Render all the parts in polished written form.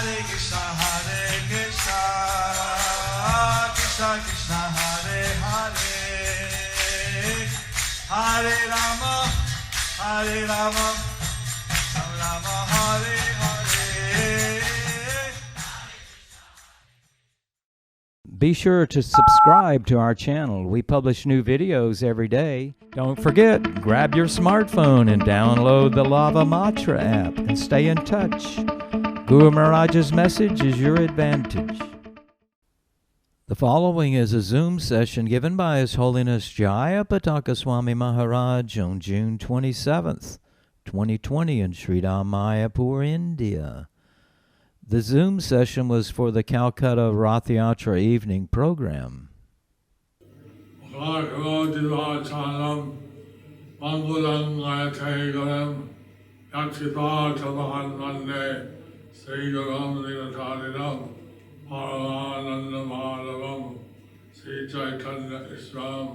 Krishna Krishna Hare Hare Hare Rama Hare Rama Rama Hare Hare. Be sure to subscribe to our channel. We publish new videos every day. Don't forget, grab your smartphone and download the Lava Matra app and stay in touch. Guru Maharaj's message is your advantage. The following is a Zoom session given by His Holiness Jayapataka Swami Maharaj on June 27th, 2020 in Sridham Mayapur, India. The Zoom session was for the Calcutta Rath Yatra evening program. Sri Chaitanya Islam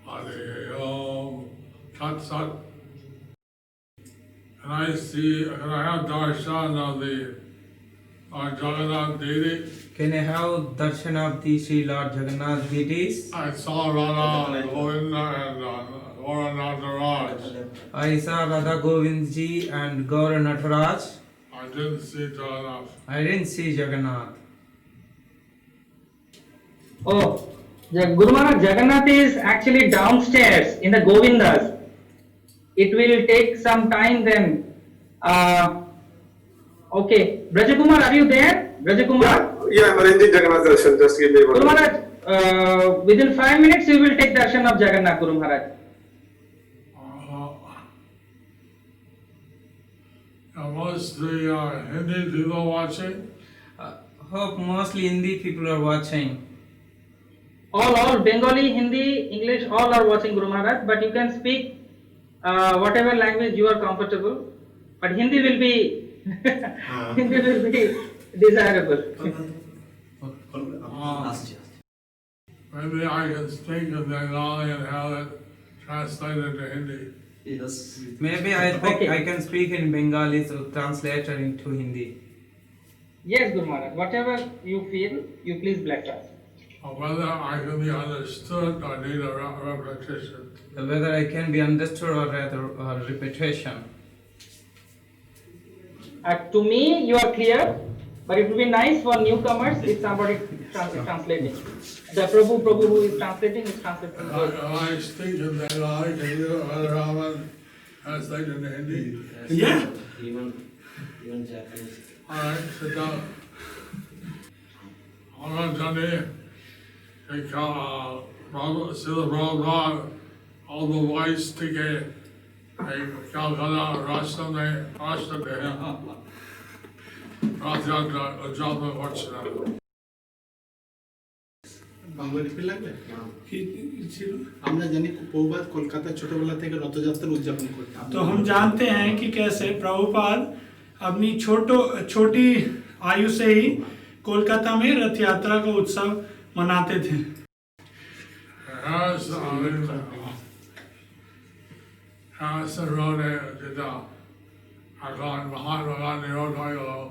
Hare Om Tat Sat. And I have darshan of the Jagannath Deity. Can I have darshan of the Sri Lord Jagannath deities? I saw Radha Govinda and Gaura Nataraj. I saw Radha Govindji and Gaura Nataraj. I didn't see Jagannath. I didn't see Jagannath. Oh, Guru Maharaj, Jagannath is actually downstairs in the Govindas. It will take some time then. Okay, Brajakumar, are you there? Brajakumar? Yeah, I'm arranging Jagannath darshan. Just give me one Guru minute. Maharaj, within 5 minutes you will take darshan of Jagannath, Guru Maharaj. Was the Hindi people watching? Hope mostly Hindi people are watching. All Bengali, Hindi, English, all are watching, Guru Maharaj, but you can speak whatever language you are comfortable, but Hindi will be Hindi will be desirable. Maybe I can speak in Bengali and have it translated to Hindi. Maybe I think Okay. I can speak in Bengali, so translate it into Hindi. Yes, Guru Maharaj, whatever you feel, you please bless us. Whether I can be understood, I need a repetition. Whether I can be understood or rather repetition. To me, you are clear, but it would be nice for newcomers if somebody translating. The Prabhu who is translating is translating. I speak in Bengali, can you Radharaman translate into Hindi? Yeah. Even Japanese. Alright, sit down. Alright, Johnny. Prabhupada, all the whites together. Calcutta, Rashtra में Rath Yatra उद्यापन करछिलेन Bangla repeat লাগবে কি ছিল আমরা জানি প্রভুপাদ কলকাতা ছোটবেলা থেকে রথযাত্রা উদযাপন করতেন तो हम जानते हैं कि कैसे प्रभुपाद अपनी छोटी आयु से ही कोलकाता में रथ यात्रा का उत्सव मनाते थे Harrison Road did এখন মহাত্মা গান্ধী রোড হয়ে গেল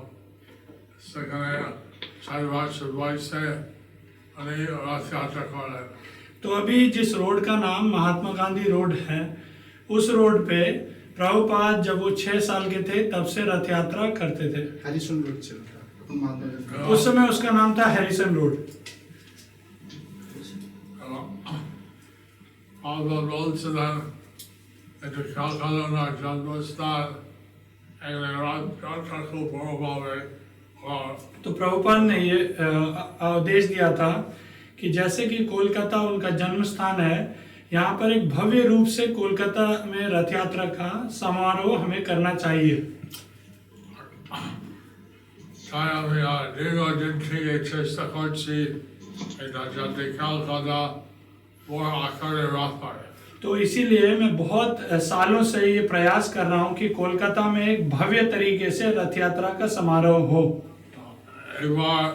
সেখানে চারিপাশে বয়সে উনি রথযাত্রা করেন तो अभी जिस रोड का नाम महात्मा गांधी रोड है उस रोड पे प्रभुपाद जब वो 6 साल के थे तब से रथ यात्रा करते थे हरिसन रोड ছিল उस समय उसका नाम था Harrison road all the roads and then into Calcutta and Jadwastan and the Rajatra को बड़े तो प्रभुपाद ने ये आदेश दिया था कि जैसे कि कोलकाता उनका जन्म स्थान है यहाँ पर एक भव्य रूप से कोलकाता में रथ यात्रा का समारोह हमें करना चाहिए তাই আমি দীর্ঘদিন থেকে চেষ্টা করছি এটা যাতে ক্যালকাটা বড় আকারে রথ হয় तो इसीलिए मैं बहुत सालों से ये प्रयास कर रहा हूँ कि कोलकाता में एक भव्य तरीके से रथ यात्रा का समारोह हो এবার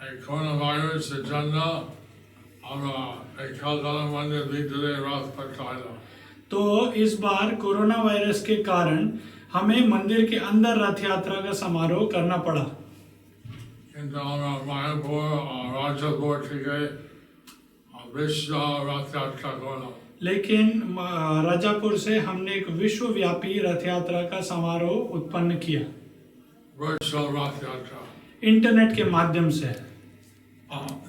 এই করোনা ভাইরাসের জন্য আমরা এই ক্যালকাটা মন্দির ভিতরে রথ করতে হলো तो इस बार कोरोना वायरस के कारण हमें मंदिर के अंदर रथ यात्रा का समारोह करना पड़ा। কিন্তু আমরা মায়াপুর রাজাপুর থেকে विश्व रथ यात्रा करना लेकिन राजापुर से हमने एक विश्वव्यापी रथ यात्रा का समारोह उत्पन्न किया विश्व रथ यात्रा इंटरनेट के माध्यम से।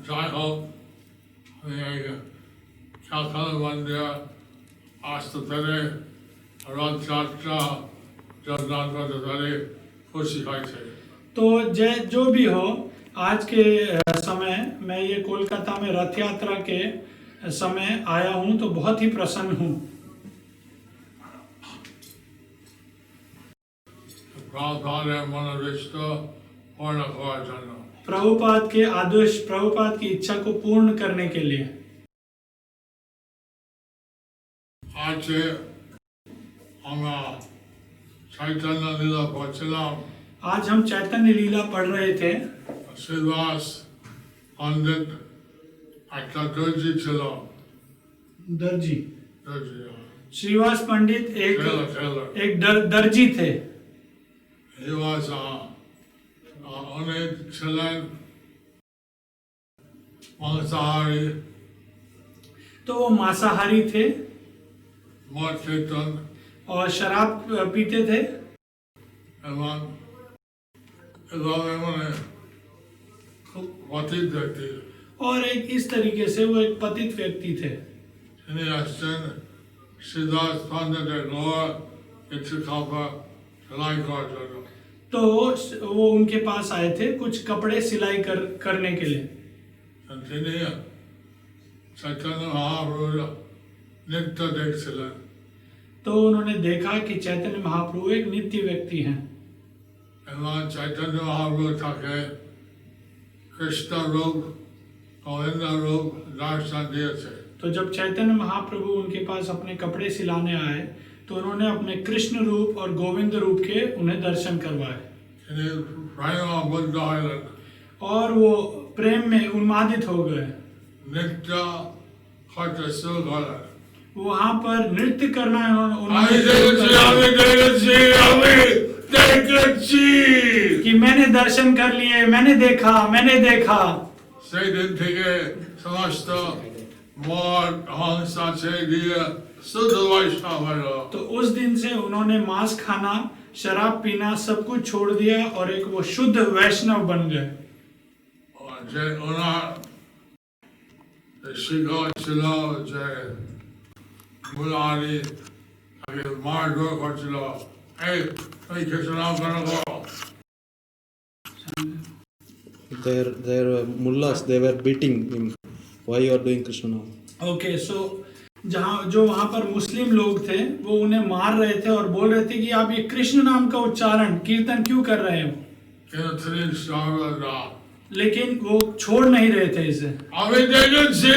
যাই হোক আমি এই শাখার মন্দির আসতে পেরে রথযাত্রা যোগদান করতে পেরে খুশি হয়েছে। तो जो भी हो, आज के समय मैं ये कोलकाता में रथ यात्रा के समय आया हूँ तो बहुत ही प्रसन्न हूँ। প্রভুপাদের মনোবিষ্ট पूर्ण করার জন্য प्रभुपाद के आदेश, प्रभुपाद की इच्छा को पूर्ण करने के लिए आज আমরা চৈতন্য লীলা পড়ছিলাম। आज हम चैतन्य लीला पढ़ रहे थे। श्रीवास पंडित একটা দর্জি ছিল। दर्जी, দর্জি श्रीवास पंडित टेलर एक दर्जी थे। he was অনেক ছিলেন মাংসাহারি तो वो मांसाहारी थे মদ খেতেন और शराब पीते थे এবং এভাবে মানে খুব পতিত ব্যক্তি। और एक इस तरीके से वो एक पतित व्यक्ति थे। তিনি আসছেন শ্রীদাস পণ্ডিতের ঘর কিছু খাবার সেলাই করার জন্য। तो वो उनके पास आए थे कुछ कपड़े सिलाई करने के लिए। তিনি চৈতন্য মহাপ্রভুর নৃত্য দেখছিলেন। तो उन्होंने देखा कि चैतन्य महाप्रभु एक नित्य व्यक्ति हैं এবং চৈতন্য মহাপ্রভু তাকে কৃষ্ণ রূপ গোবিন্দ রূপ দর্শন দিয়েছে। तो जब चैतन्य महाप्रभु उनके पास अपने कपड़े सिलाने आए तो उन्होंने अपने कृष्ण रूप और गोविंद रूप के उन्हें दर्शन करवाए তিনি প্রেমবদ্ধ হলেন और वो प्रेम में उन्मादित हो गए। নৃত্য করতে শুরু করলেন। वहां पर नृत्य करना আমি দেখেছি আমি দেখেছি আমি দেখেছি कि मैंने दर्शन कर लिए, मैंने देखा। সেই দিন থেকে সমস্ত মদ অহিংসা ছেড়ে দিয়ে শুদ্ধ বৈষ্ণব হল। तो उस दिन से उन्होंने मांस खाना, शराब पीना सब कुछ छोड़ दिया और एक वो शुद्ध वैष्णव बन गए। যে ওনার শিক্ষক ছিল যে মুরারি তাকে মারধর করছিল, এই তুই কিছু নাম কেন করো। Their mullahs, they were beating him. Why you are doing Krishna now? Okay, so जो वहां पर मुस्लिम लोग थे वो उन्हें मार रहे थे और बोल रहे थे कि आप ये कृष्ण नाम का उच्चारण कीर्तन क्यों कर रहे हो, কিন্তু তিনি সর্বদা लेकिन वो छोड़ नहीं रहे थे इसे। আমি দেখেছি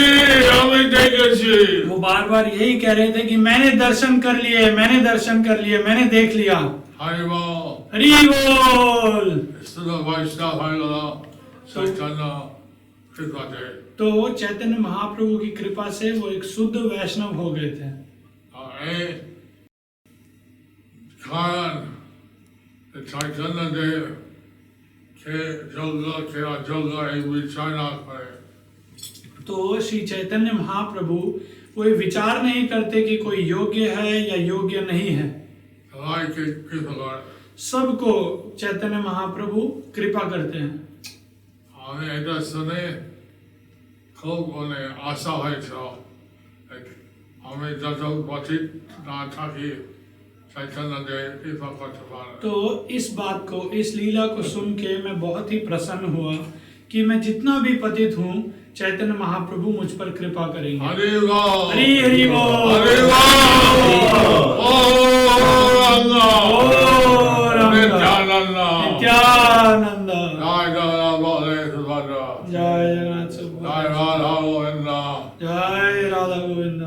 আমি দেখেছি। वो बार बार यही कह रहे थे कि मैंने दर्शन कर लिए, मैंने देख लिया। হরি বল हरि बोल। শুদ্ধ বৈষ্ণব হয়ে গেল চৈতন্য কৃপাতে। तो चैतन्य महाप्रभु की कृपा से वो एक शुद्ध वैष्णव हो गए थे। এই কারণ চৈতন্য দেব কে যোগ্য কে অযোগ্য এই বিচার না করে। तो श्री चैतन्य महाप्रभु कोई विचार नहीं करते कि कोई योग्य है या योग्य नहीं है। সবাইকে কৃপা করে। सबको चैतन्य महाप्रभु कृपा करते हैं। আমি এটা শুনে খুব মানে আশা হয়েছিল আমি যত পথিত না থাকি चैतन्य देव कृपा करते पारे। तो इस बात को, इस लीला को सुन के मैं बहुत ही प्रसन्न हुआ कि मैं जितना भी पतित हूँ चैतन्य महाप्रभु मुझ पर कृपा करेंगे। हरि बोल हरि हरि बोल। हरि बोल। ओ रंगा ओ रंगा। नित्यानंद नित्यानंद। जय जगन्नाथ बलदेव सुभद्रा जय जगन्नाथ सुभद्रा। जय राधा गोविंद जय राधा गोविंद।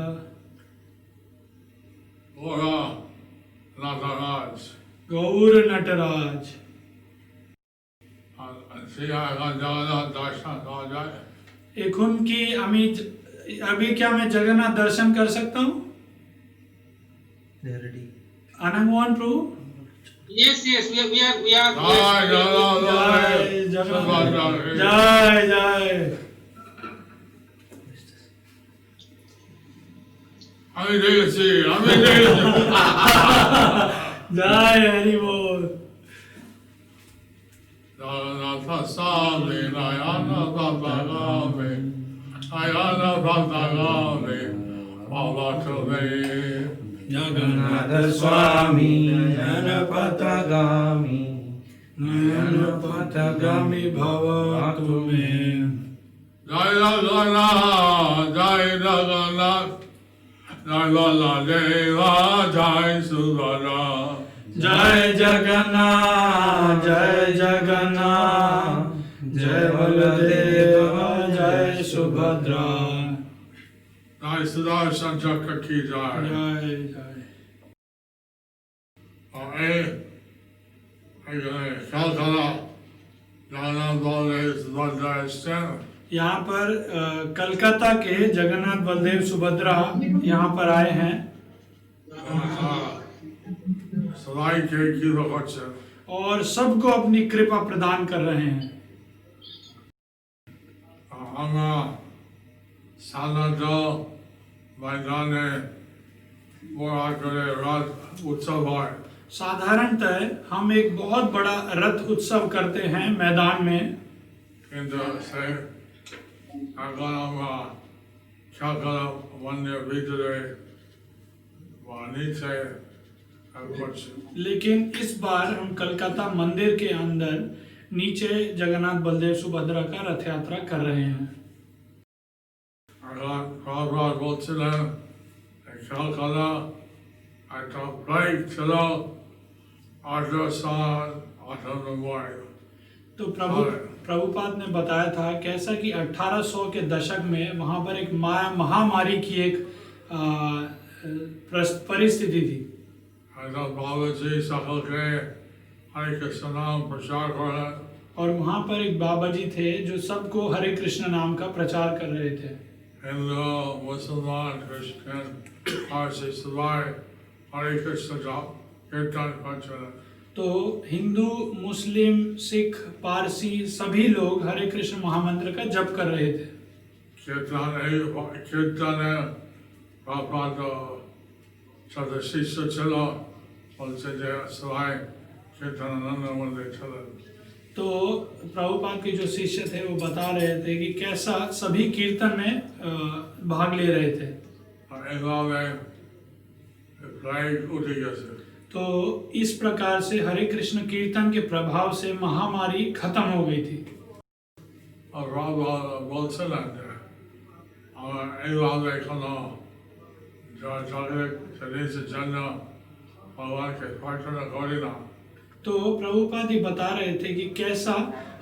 गोरा नाथराज गौर नटराज। श्री जगन्नाथ दर्शन कहा जाए। এখন কি আমি अभी क्या मैं जगन्नाथ दर्शन कर सकता हूँ? They are ready. Anandwan Prabhu Yes, yes, we are. Jai जय Jai जगन्नाथ Subhadra जय जय Ami Devasi, Ami Devasi. जय हरि बोल Jagannath Swami, Nayana Bhattagami, Ayana Bhattagami, Bhavatame. Jagannath स्वामी नयन पथगामी नयन पथगामी भव तुम्हें Jai Jagannath, Jai Jagannath, Jai Baladeva, Jai Subhadra. जय जगन्नाथ जय जगन्नाथ जय बलदेव जय Subhadra Jai Sudarshan Chakra ki jai. जय जय Calcutta, Jagannath Baladev Subhadra Center. यहाँ पर कलकत्ता के जगन्नाथ बलदेव सुभद्रा यहाँ पर आए हैं सदाई के कृपा करছেন और सबको अपनी कृपा प्रदान कर रहे हैं আমরা সাধারণত ময়দানে বড় আকারে রাত উৎসব হয় साधारणतः हम एक बहुत बड़ा रथ उत्सव करते हैं मैदान में কিন্তু সেই এখন আমরা সকাল মন্দির ভিতরে বা নিচে করছি लेकिन इस बार हम कलकत्ता मंदिर के अंदर नीचे जगन्नाथ बलदेव सुभद्रा का रथ यात्रा कर रहे हैं এখন প্রভুপাদ বলছিলেন কলকাতা একটা ব্রেক ছিল 1898 तो प्रभुपाद ने बताया था कैसा कि 1800 के दशक में वहां पर एक महामारी की एक परिस्थिति थी बाबाजी सकलके हरे कृष्ण नाम प्रचार कर रहे और वहां पर एक बाबा जी थे जो सबको हरे कृष्ण नाम का प्रचार कर रहे थे हिंदू मुसलमान क्रिश्चियन पारसी सवाई हरे कृष्ण जाप कीर्तन करते हैं तो हिंदू मुस्लिम सिख पारसी सभी लोग हरे कृष्ण महामंत्र का जप कर रहे थे कीर्तन प्रभुपाद साথে শিষ্য ছিল বলছে যে সবাই कीर्तनानंद मंदिर चले तो प्रभुपाद के जो शिष्य थे वो बता रहे थे कि कैसा सभी कीर्तन में भाग ले रहे थे এইভাবে প্রায় উঠে গেছে तो इस प्रकार से हरे कृष्ण कीर्तन के प्रभाव से महामारी खत्म हो गई थी আর বাবা বলছিলেন যে আমরা এইভাবে এখনো शरीर से जन्म भगवान के प्रार्थना करी ना तो प्रभुपाद ही बता रहे थे कि कैसा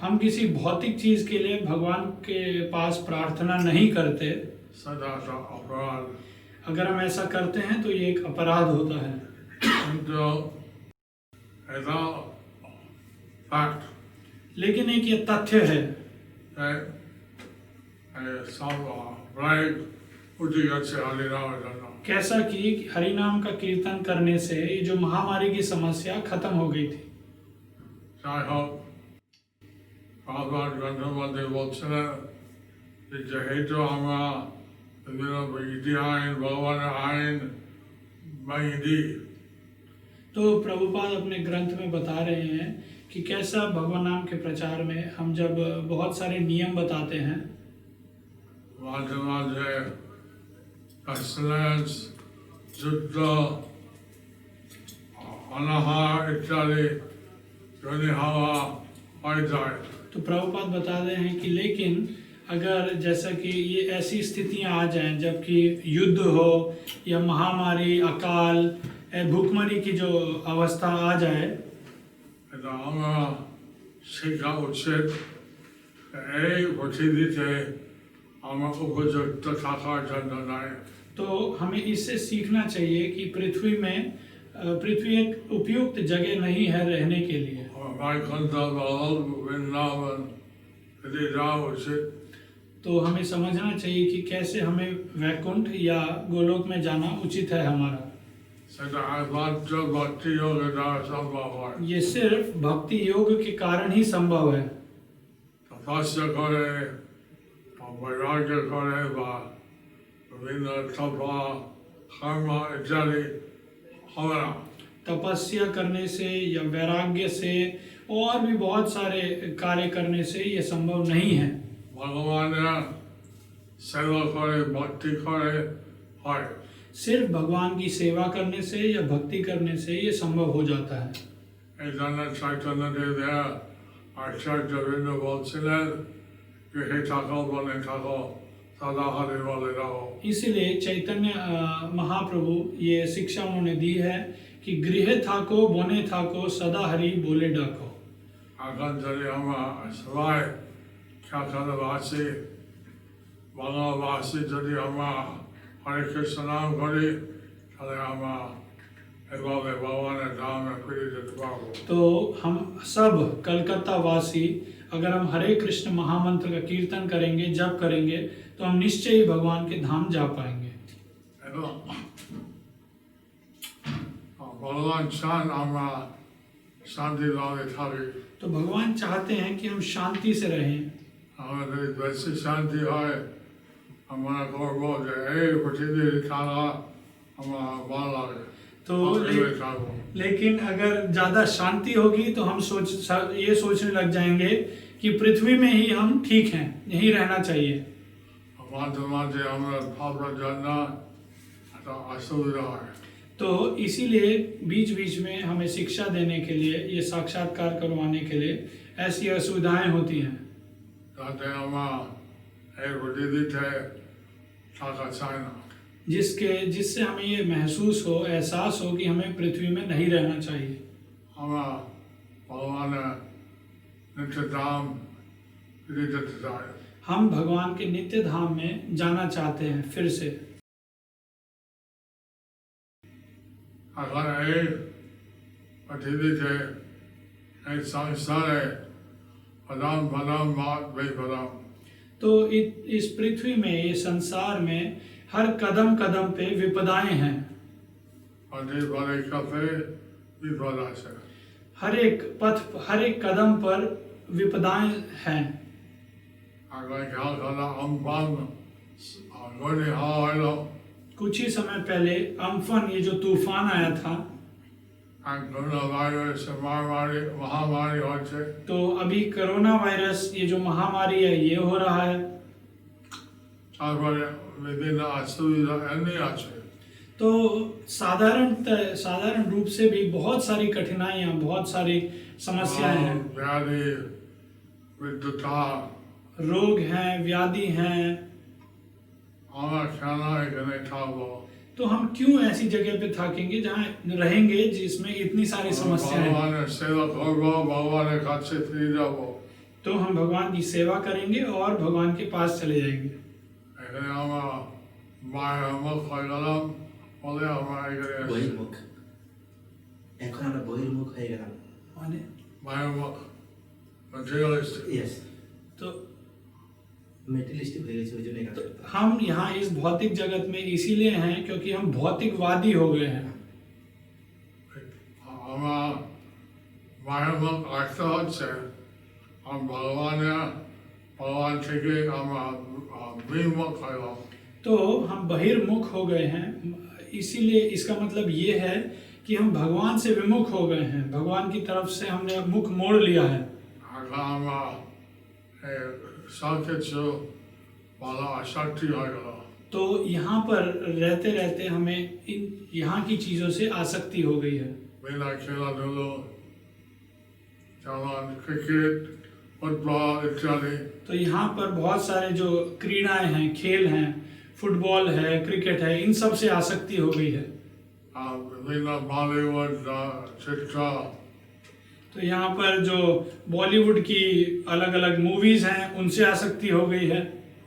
हम किसी भौतिक चीज के लिए भगवान के पास प्रार्थना नहीं करते सदा सा अपराध अगर हम ऐसा करते हैं तो ये एक अपराध होता है किंतु ऐसा फैक्ट लेकिन एक ये तथ्य है सब राइट उठी अच्छे हरिनाम जन्म कैसा कि हरिनाम का कीर्तन करने से ये जो महामारी की समस्या खत्म हो गई थी যাই হোক ভগবান গ্রন্থের মধ্যে বলছিলেন যে যেহেতু আমরা বিভিন্ন বিধি আইন ভগবানের আইন বিধি तो प्रभुपाद अपने ग्रंथ में बता रहे हैं कि कैसा भगवान नाम के प्रचार में हम जब बहुत सारे नियम बताते हैं মাঝে মাঝে pestilence, যুদ্ধ, অনাহার ইত্যাদি যদি হওয়া হয়ে যায় तो प्रभुपाद बता रहे हैं कि लेकिन अगर जैसा कि ये ऐसी स्थितियां आ जाएं जबकि युद्ध हो या महामारी अकाल भूखमरी की जो अवस्था आ जाए এটা আমরা শেখা উচিত এই পৃথিবীতে আমরা উপযুক্ত থাকার জন্য নয় तो हमें इससे सीखना चाहिए कि पृथ्वी में पृथ्वी एक उपयुक्त जगह नहीं है रहने के लिए वैकुंठ वृंदावन यदि जाओ उचित तो हमें समझना चाहिए कि कैसे हमें वैकुंठ या गोलोक में जाना उचित है हमारा সেটা একমাত্র ভক্তি যোগের দ্বারা সম্ভব হয়। ये सिर्फ भक्ति योग के कारण ही संभव है। তপস্যা করে বা বৈরাগ্য করে বা বিভিন্ন তপা কর্ম ইত্যাদি হবে না। तपस्या करने से या वैराग्य से और भी बहुत सारे कार्य करने से ये संभव नहीं है। ভগবানের সেবা করে ভক্তি করে হয়। सिर्फ भगवान की सेवा करने से या भक्ति करने से ये संभव हो जाता है। এই জন্য চৈতন্যদেব আচার্য রবীন্দ্র বলছিলেন যে হে থাকো বনে থাকো সদা হরে বলে রहो। इसलिए चैतन्य महाप्रभु ये शिक्षा उन्होंने दी है कि गृह थाको बने थाको सदा हरि बोले डाको। এখন যদি আমরা সবাই খ্যাতবাসী বাংলাভাষী যদি আমরা হরে কৃষ্ণ নাম করি তাহলে আমরা এভাবে ভগবানের ধামে ফিরে যেতে পারবো। तो हम सब कलकत्ता वासी अगर हम हरे कृष्ण महामंत्र का कीर्तन करेंगे, जप करेंगे, तो हम निश्चय ही भगवान के धाम जा पाएंगे। এবং ভগবান চান আমরা শান্তিভাবে থাকি। तो भगवान चाहते हैं कि हम शांति से रहें। আমাদের বেশি শান্তি হয় আমরা করবো যে এই পৃথিবীর থাকা আমার ভালো লাগে तो এইভাবে থাকবো। लेकिन अगर ज़्यादा शांति होगी तो हम ये सोचने लग जाएंगे कि पृथ्वी में ही हम ठीक हैं, यहीं रहना चाहिए। মাঝে মাঝে আমরা ভাবনার জন্য একটা অসুবিধা হয়। तो इसीलिए बीच बीच में हमें शिक्षा देने के लिए, ये साक्षात्कार करवाने के लिए ऐसी असुविधाएं होती हैं যাতে আমরা এই পৃথিবীতে থাকা চাই না। जिससे हमें ये महसूस हो, एहसास हो कि हमें पृथ्वी में नहीं रहना चाहिए। আমরা ভগবানের নিত্য ধাম ফিরে যেতে চাই। हम भगवान के नित्य धाम में जाना चाहते हैं फिर से। এখন এই পৃথিবীতে এই সংসারে পদম পদম বাদ বেপদম तो इस पृथ्वी में, ये संसार में हर कदम कदम पे विपदाएं हैं। पति बड़े कपे विपद আছে। हर एक पथ, हर एक कदम पर विपदाएं हैं। अगर क्या करा अम्फान गोली हवा लो कुछ ही समय पहले अम्फन, ये जो तूफान आया था, कोरोना वायरस महामारी होते तो अभी कोरोना वायरस, ये जो महामारी है, ये हो रहा है। তারপরে বিভিন্ন অসুবিধা এমনি আছে। तो साधारण रूप से भी बहुत सारी कठिनाइयाँ, बहुत सारी समस्याएं हैं, व्याधि विद्युता रोग हैं, व्याधि हैं। আমরা কেন এখানে থাকবো? तो हम क्यों ऐसी जगह पे थाकेंगे जहाँ रहेंगे जिसमें इतनी सारी समस्याएं हैं। ভগবানের সেবা করবো, ভগবানের কাছে ফিরে যাবো। तो हम भगवान की सेवा करेंगे और भगवान के पास चले जाएंगे। এখানে আমরা মায়ের মুখ হয়ে গেলাম বলে আমরা এখানে বহির্মুখ, এখন আমরা বহির্মুখ হয়ে গেলাম। माने মায়ের মুখ materialistic। यस, तो मेटेरियलिस्टिक हो गए, ओই জন্য এখানে हम यहाँ इस भौतिक जगत में इसीलिए हैं क्योंकि हम भौतिकवादी हो गए हैं। আমরা মায়ের মুখ আসতে হচ্ছে भगवान থেকে আমরা বিমুখ হয়ে গেলাম। तो हम बहिर्मुख हो गए हैं, इसीलिए इसका मतलब ये है कि हम भगवान से विमुख हो गए हैं, भगवान की तरफ से हमने मुख मोड़ लिया है। এখন আমরা সব কিছু বলা আসক্তি হয়ে গেল। तो यहाँ पर रहते रहते हमें यहाँ की चीज़ों से आसक्ति हो गई है। बिना खेलाधुलो যেমন क्रिकेट फुटबॉल इत्यादि। तो यहाँ पर बहुत सारे जो क्रीड़ाएं हैं, खेल हैं, फुटबॉल है, क्रिकेट है, इन सब से आसक्ति हो गई है। बिना बॉलीवुड चित्र, तो यहाँ पर जो बॉलीवुड की अलग अलग मूवीज हैं, उनसे आसक्ति हो गई है।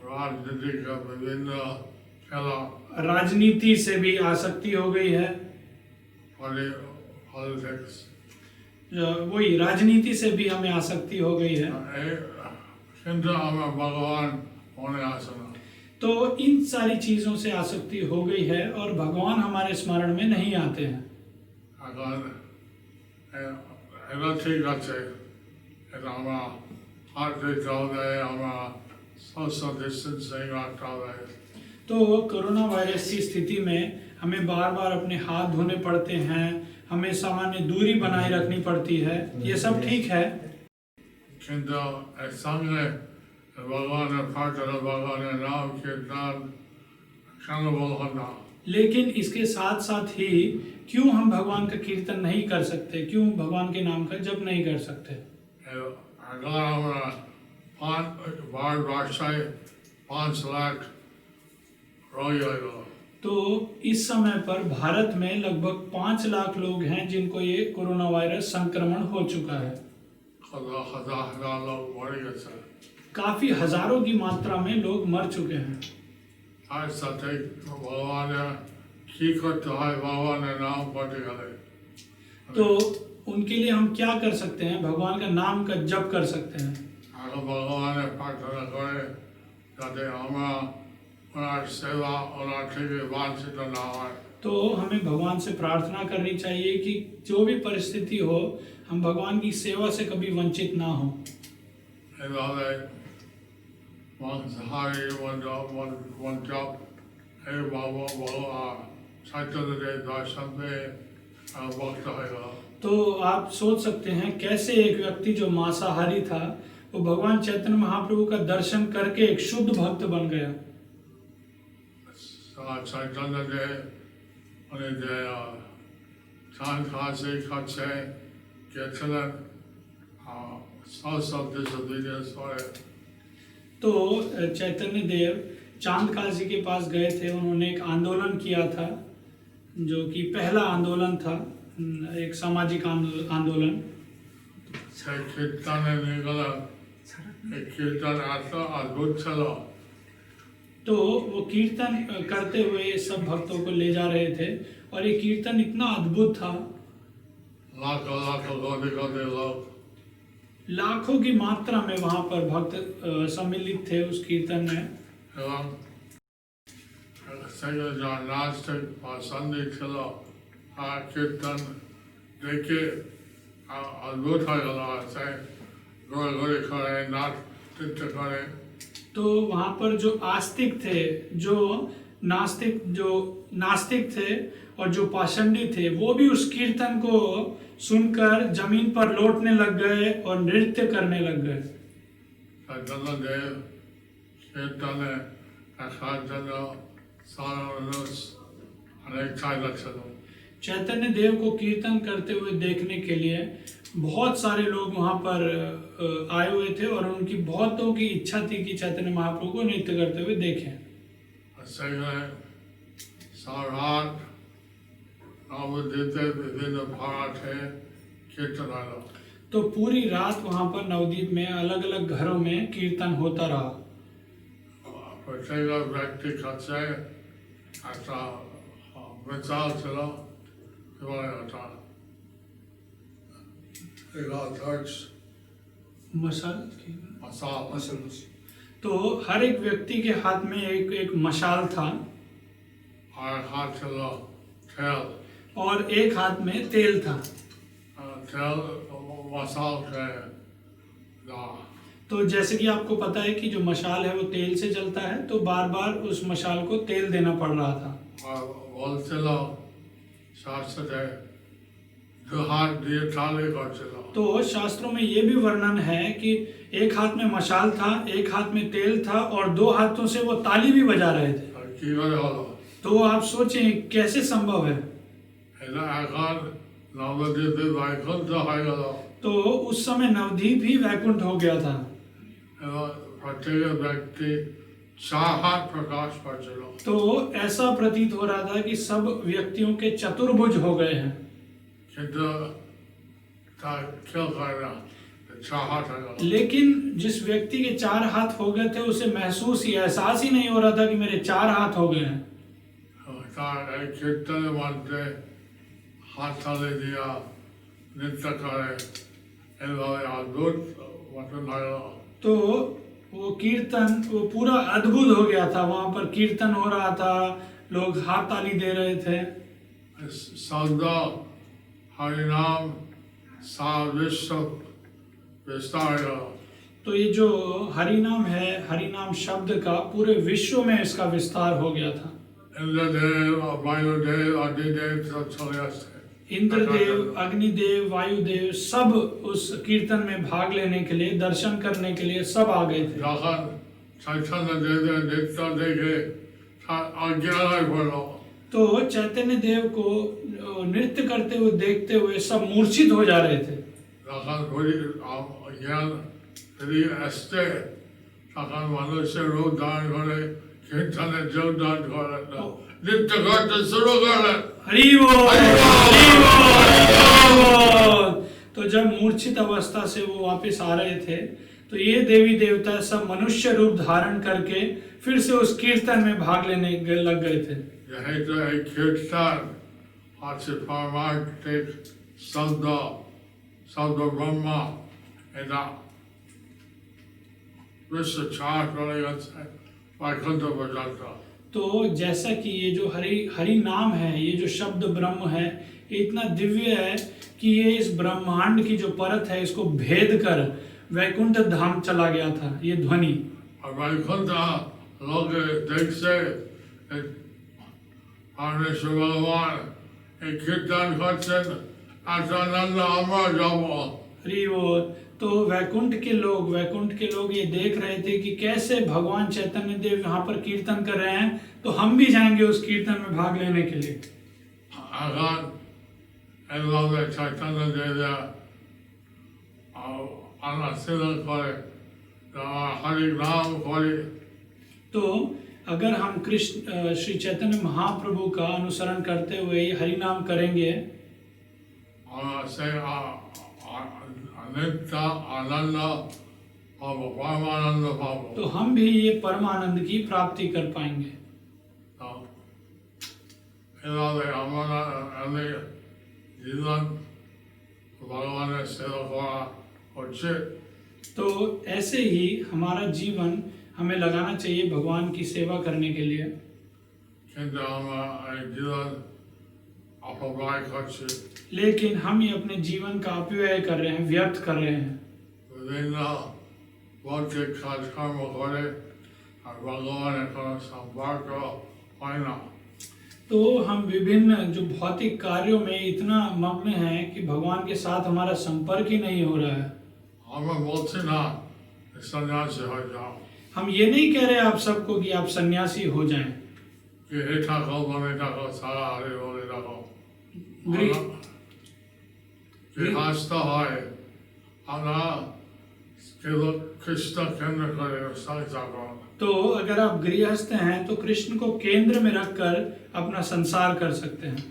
राजनीति का विभिन्न खेला, राजनीति से भी आसक्ति हो गई है। पॉलिटिक्स, वही राजनीति से भी हमें आसक्ति हो गई है। কিন্তু আমরা ভগবান মনে আসে না। तो इन सारी चीजों से आसक्ति हो गई है और भगवान हमारे स्मरण में नहीं आते हैं। এখন এটা ঠিক আছে, এটা আমরা হাত দিতে হবে, আমরা সোশ্যাল ডিস্টেंसिंग রাখতে হবে। तो कोरोना वायरस की स्थिति में हमें बार बार अपने हाथ धोने पड़ते हैं, हमें सामान्य दूरी बनाए रखनी पड़ती है, ये सब ठीक है। কিন্তু এর সঙ্গে ভগবানের প্রার্থনা, ভগবানের নাম কীর্তন কেন বলবেন না? लेकिन इसके साथ साथ ही क्यों हम भगवान का कीर्तन नहीं कर सकते, क्यों भगवान के नाम का जप नहीं कर सकते? अगर আমরা ভারতবর্ষে 5 লাখ রোগী হয়ে গেল, तो इस समय पर भारत में लगभग 5 लाख लोग हैं जिनको ये कोरोना वायरस संक्रमण हो चुका है। हजार लोग मर गए, काफी हजारों की मात्रा में लोग मर चुके हैं। তার সাথে ভগবানের কি করতে হয়, ভগবানের নাম করতে গেলে तो उनके लिए हम क्या कर सकते हैं? भगवान का नाम का जप कर सकते हैं। আগে ভগবানের প্রার্থনা করে যাতে আমরা ওনার সেবা, ওনার থেকে বাঞ্ছিত না হয়। तो हमें भगवान से प्रार्थना करनी चाहिए कि जो भी परिस्थिति हो हम भगवान की सेवा से कभी वंचित ना हो। এইভাবে মনসাহারি মন জপ এই বাবা বলো চৈতন্যদেব দর্শন পেয়ে ভক্ত হয়ে গেল। तो आप सोच सकते हैं कैसे एक व्यक्ति जो मांसाहारी था वो भगवान चैतन्य महाप्रभु का दर्शन करके एक शुद्ध भक्त बन गया। চৈতন্যদেব উনি যে চাঁদ খাসে খাচ্ছে গেছিলেন সোশ্যাল ডিসঅবিডিয়েন্স করে। तो चैतन्य देव चांद काशी के पास गए थे, उन्होंने एक आंदोलन किया था जो कि पहला आंदोलन था, एक सामाजिक आंदोलन। সেই কীর্তনে নিয়ে গেলেন, এই কীর্তন এত অদ্ভুত ছিল, तो वो कीर्तन करते हुए सब भक्तों को ले जा रहे थे और ये कीर्तन इतना अद्भुत था, লাখো লাখো কোটি কোটি লোক लाखों की मात्रा में वहाँ पर भक्त सम्मिलित थे उस कीर्तन में। এবং সেই যার নাস্তিক বা সন্দেহ ছিল আর কীর্তন দেখে অদ্ভুত হয়ে গেল, সে ঘুরে ঘুরে করে নাচ নৃত্য করে। तो वहाँ पर जो आस्तिक थे, जो नास्तिक थे और जो पाषंडी थे, वो भी उस कीर्तन को सुनकर जमीन पर लौटने लग गए और नृत्य करने लग गए। চৈতন্যদেব কীর্তনে দেখার জন্য সারা মানুষ অনেক চাহিদা ছিল। चैतन्य देव को कीर्तन करते हुए देखने के लिए बहुत सारे लोग वहाँ पर आए हुए थे और उनकी बहुतों की इच्छा थी कि चैतन्य महाप्रभु को नृत्य करते हुए देखें। সেখানে সারাত নবদ্বীপে বিভিন্ন ভাড়াটে কীর্তন হলো। तो पूरी रात वहाँ पर नवद्वीप में अलग अलग घरों में कीर्तन होता रहा। প্রত্যেক ব্যক্তির কাছে একটা মিসাল ছিল এবং একটা मशाल মশাল। तो हर एक व्यक्ति के हाथ में एक मशाल था আর হাত ছিল তেল। और एक हाथ में तेल था। তেল মশাল কে দাও। तो जैसे कि आपको पता है कि जो मशाल है वो तेल से जलता है, तो बार बार उस मशाल को तेल देना पड़ रहा था। আর বলছিল শাস্ত্রে দু হাত দিয়ে তালি করছিল। तो शास्त्रों में ये भी वर्णन है कि एक हाथ में मशाल था, एक हाथ में तेल था और 2 हाथों से वो ताली भी बजा रहे थे। আর কি করে হলো? तो आप सोचें कैसे संभव है। এটা এখন নবদ্বীপে বৈকুণ্ঠ হয়ে গেল तो उस समय नवद्वीप ही वैकुंठ हो गया था। এবং প্রত্যেক ব্যক্তি 4 হাত প্রকাশ করছিল। तो ऐसा प्रतीत हो रहा था कि सब व्यक्तियों के चतुर्भुज हो गए हैं, কিন্তু তা কেউ করে না, 4 হাত হয়ে গেল। लेकिन जिस व्यक्ति के 4 हाथ हो गए थे उसे महसूस ही, एहसास ही नहीं हो रहा था कि मेरे 4 हाथ हो गए हैं। তার এই কীর্তনের মধ্যে হাত তালি দিয়া নৃত্য করে, এইভাবে অদ্ভুত মতন হয়ে গেল। तो वो कीर्तन वो पूरा अद्भुत हो गया था। वहाँ पर कीर्तन हो रहा था, लोग हाथ ताली दे रहे थे। शब्द हरिनाम सारा विश्व विस्तार। तो ये जो हरिनाम है, हरिनाम शब्द का पूरे विश्व में इसका विस्तार हो गया था। इंद्रदेव वायुदेव अग्निदेव सब चले आते। इंद्रदेव, अग्निदेव, वायुदेव सब उस कीर्तन में भाग लेने के लिए, दर्शन करने के लिए सब आ गए थे। चैतन्य देव देखता देखे अज्ञान बोलो। तो चैतन्य देव को नृत्य करते हुए देखते हुए सब मूर्छित हो जा रहे थे। ज्ञान यदि ऐसे मनुष्य रूप धारण करे, कीर्तन जो धारण करे, नृत्य करते शुरू कर। हरि बोल, हरि बोल। तो जब मूर्छित अवस्था से वो वापस आ रहे थे, तो ये देवी देवता सब मनुष्य रूप धारण करके फिर से उस कीर्तन में भाग लेने लग गए थे। यही तो एक कीर्तन आज पारमार्थिक शब्द शब्द ब्रह्म ऐसा विश्व चार करेगा वैकुंठ बजाता। तो जैसा कि ये जो हरि नाम है, ये जो शब्द ब्रह्म है, ये इतना दिव्य है कि ये इस ब्रह्मांड की जो परत है इसको भेद कर वैकुंठ धाम चला गया था ये ध्वनि। और वैकुंठ लोग देख से परमेश्वर भगवान एक कीर्तन करते आनंद अमर जाओ। हरि बोल। तो वैकुंठ के लोग ये देख रहे थे कि कैसे भगवान चैतन्य देव यहाँ पर कीर्तन कर रहे हैं, तो हम भी जाएंगे उस कीर्तन में भाग लेने के लिए। चैतन्य देव हरि नाम करे, तो अगर हम कृष्ण श्री चैतन्य महाप्रभु का अनुसरण करते हुए हरि नाम करेंगे नित्य आनंद और परमानंद पाओ, तो हम भी ये परमानंद की प्राप्ति कर पाएंगे। हमारा जीवन भगवान ने सेवा करा उचित। तो ऐसे ही हमारा जीवन हमें लगाना चाहिए भगवान की सेवा करने के लिए। किंतु हमारा जीवन अपव्यय करते, लेकिन हम ये अपने जीवन का अपव्यय कर रहे हैं, व्यर्थ कर रहे हैं। विभिन्न भौतिक कार्यक्रम करे और भगवान का संपर्क होना। तो हम विभिन्न जो भौतिक कार्यों में इतना मग्न हैं कि भगवान के साथ हमारा संपर्क ही नहीं हो रहा है। हमें बोलते ना सन्यासी हो जाओ। हम ये नहीं कह रहे आप सबको कि आप सन्यासी हो जाएं। कि ऐठा को बने को सारा हरे बोले रखो। आस्था है हमारा केवल कृष्ण केंद्र करे संसार। तो अगर आप गृहस्थ हैं तो कृष्ण को केंद्र में रखकर अपना संसार कर सकते हैं।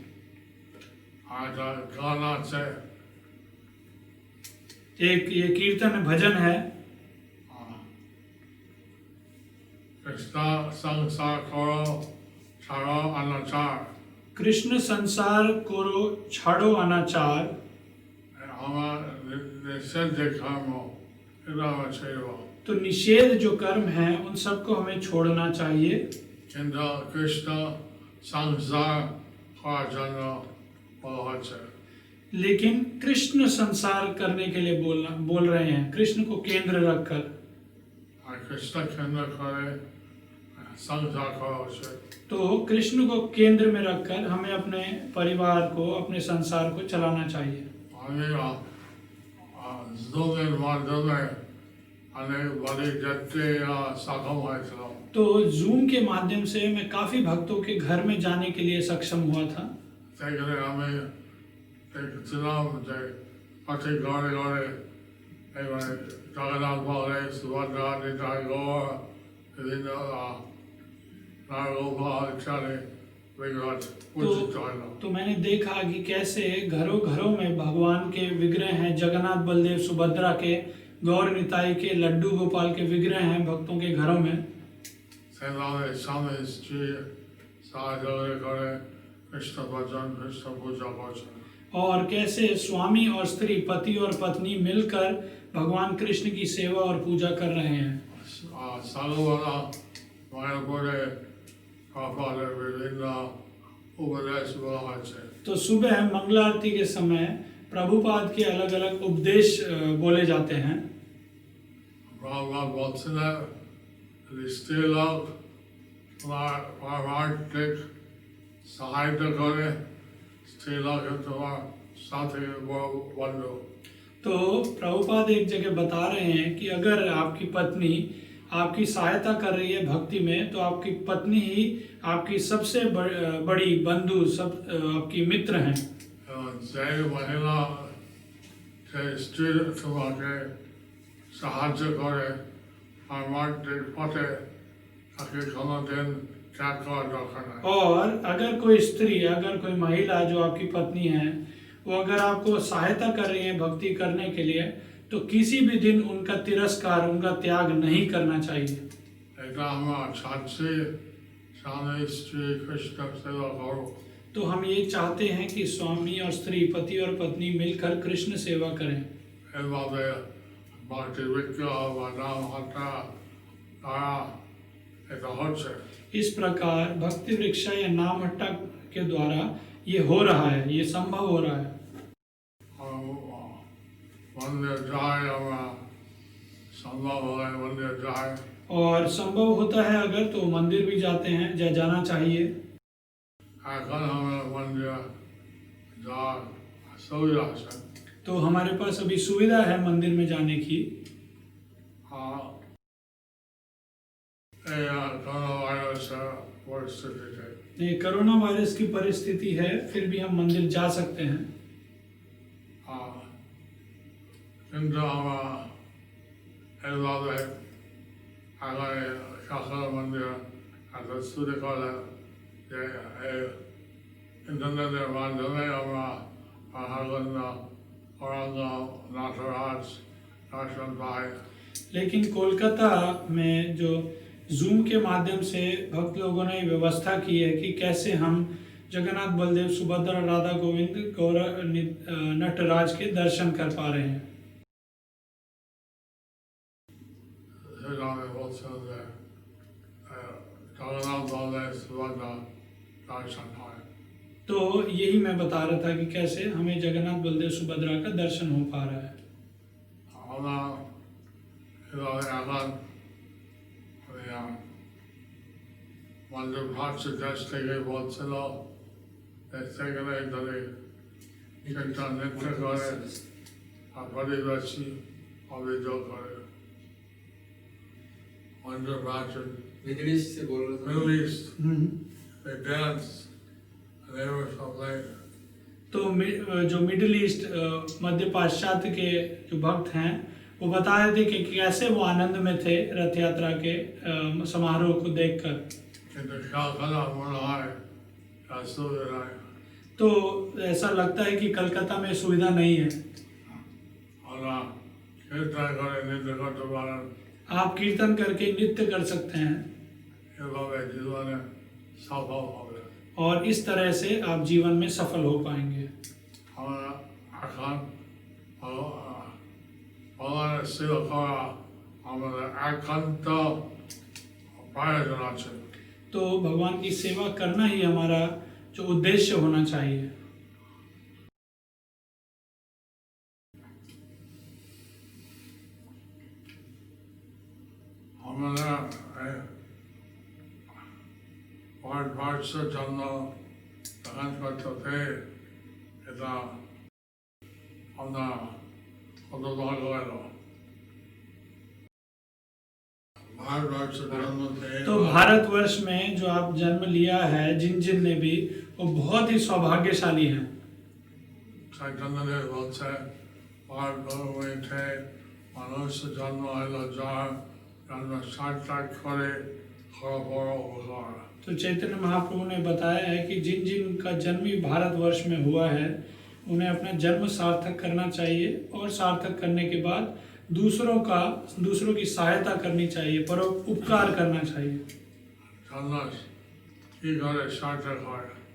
आज गाना से एक ये कीर्तन भजन है, कृष्ण संसार करो छाड़ो अनाचार। कृष्ण संसार करो छाड़ो अनाचार। तो निषेध जो कर्म है उन सबको हमें छोड़ना चाहिए। किंतु कृष्ण संसार का जन्म, लेकिन कृष्ण संसार करने के लिए बोल रहे हैं, कृष्ण को केंद्र रखकर। कृष्ण केंद्र करे संसार करो। तो कृष्ण को केंद्र में रखकर हमें अपने परिवार को, अपने संसार को चलाना चाहिए। तो जूम के माध्यम से मैं काफी भक्तों के घर में जाने के लिए सक्षम हुआ था। जगन्नाथ बलदेव सुभद्रा निताई गौर तो मैंने देखा कि कैसे घरों घरों में भगवान के विग्रह हैं, जगन्नाथ बलदेव सुभद्रा के, गौर निताई के, लड्डू गोपाल के विग्रह हैं भक्तों के घरों में। और कैसे स्वामी और स्त्री, पति और पत्नी मिलकर भगवान कृष्ण की सेवा और पूजा कर रहे हैं। সাধুবালা মায়ের পরে প্রভুপাদের বিভিন্ন উপদেশ বলা হয়েছে। तो सुबह मंगला आरती के समय प्रभुपाद के अलग अलग उपदेश बोले जाते हैं। प्रभुपाद বলছিলেন স্ত্রী লোক তোমার পারমার্থিক সাহায্য করে, স্ত্রী লোক তোমার साथी बंधु। तो प्रभुपाद एक जगह बता रहे हैं कि अगर आपकी पत्नी आपकी सहायता कर रही है भक्ति में, तो आपकी पत्नी ही आपकी सबसे बड़ी बंधु, सब आपकी मित्र हैं। जय महिला स्त्री তোমাকে সাহায্য করে পারমার্থিক পথে, তাকে কোনোদিন ত্যাগ করার দরকার নাই। और अगर कोई स्त्री, अगर कोई महिला जो आपकी पत्नी है, वो अगर आपको सहायता कर रही है भक्ति करने के लिए, तो किसी भी दिन उनका तिरस्कार, उनका त्याग नहीं करना चाहिए। এটা আমরা চাচ্ছি স্বামী স্ত্রী কৃষ্ণ সেবা করো। तो हम ये चाहते हैं कि स्वामी और स्त्री, पति और पत्नी मिलकर कृष्ण सेवा करें। এভাবে ভক্তি বিগ্রহ বা নাম হত্যা দ্বারা এটা হচ্ছে। इस प्रकार भक्ति वृक्षा या नाम हट्टा के द्वारा ये हो रहा है, ये संभव हो रहा है। मंदिर जाए আমরা संभव है मंदिर जाए। और संभव होता है अगर, तो मंदिर भी जाते हैं, जाना चाहिए। এখন আমরা मंदिर যাওয়ার সুবিধা আছে। तो हमारे पास अभी सुविधा है मंदिर में जाने की। कोरोना वायरस परिस्थिति है, ये कोरोना वायरस की परिस्थिति है, फिर भी हम मंदिर जा सकते हैं। কিন্তু আমরা এইভাবে আগামী শাসন মন্দির এত শুরু করে যে ইন্টারনেটের মাধ্যমে আমরা পাহাড়গঞ্জ औरंग नाथराज दर्शन पाए। लेकिन कोलकाता में जो जूम के माध्यम से भक्त लोगों ने व्यवस्था की है कि कैसे हम जगन्नाथ बलदेव सुभद्रा राधा गोविंद गौर नटराज के दर्शन कर पा रहे हैं। जगन्नाथ बलदेव सुभद्रा दर्शन पाए। तो यही मैं बता रहा था कि कैसे हमें जगन्नाथ बलदेव सुभद्रा का दर्शन हो पा रहा है। मंदिर भाग से देश থেকে বলছিল সেখানে ধরে একটা নৃত্য করে আর পরিবেশী অভিযোগ করে। मंदिर भाग से मिडिल ईस्ट से बोल रहा था। Middle east they dance and they were so late। तो जो मिडिल ईस्ट मध्य पाश्चात्य के जो भक्त हैं, वो बता रहे थे कि कैसे वो आनंद में थे रथ यात्रा के समारोह को देखकर। तो ऐसा लगता है कि कलकत्ता में सुविधा नहीं है। आप कीर्तन करके नृत्य कर सकते हैं और इस तरह से आप जीवन में सफल हो पाएंगे। तो भगवान की सेवा करना ही हमारा जो उद्देश्य होना चाहिए। ভারতবর্ষের জন্য দান করতে এটা আমরা কত ভালো হলো। तो भारतवर्ष में जो आप जन्म लिया है, जिन जिन ने भी, वो बहुत ही सौभाग्यशाली हैं। चैतन्य बोलते थे मनुष्य जन्म हलो जार जन्म सार्थक करे तो चैतन्य महाप्रभु ने बताया है कि जिन जिन का जन्म ही भारतवर्ष में हुआ है, उन्हें अपना जन्म सार्थक करना चाहिए और सार्थक करने के बाद दूसरों की सहायता करनी चाहिए, परोपकार करना चाहिए।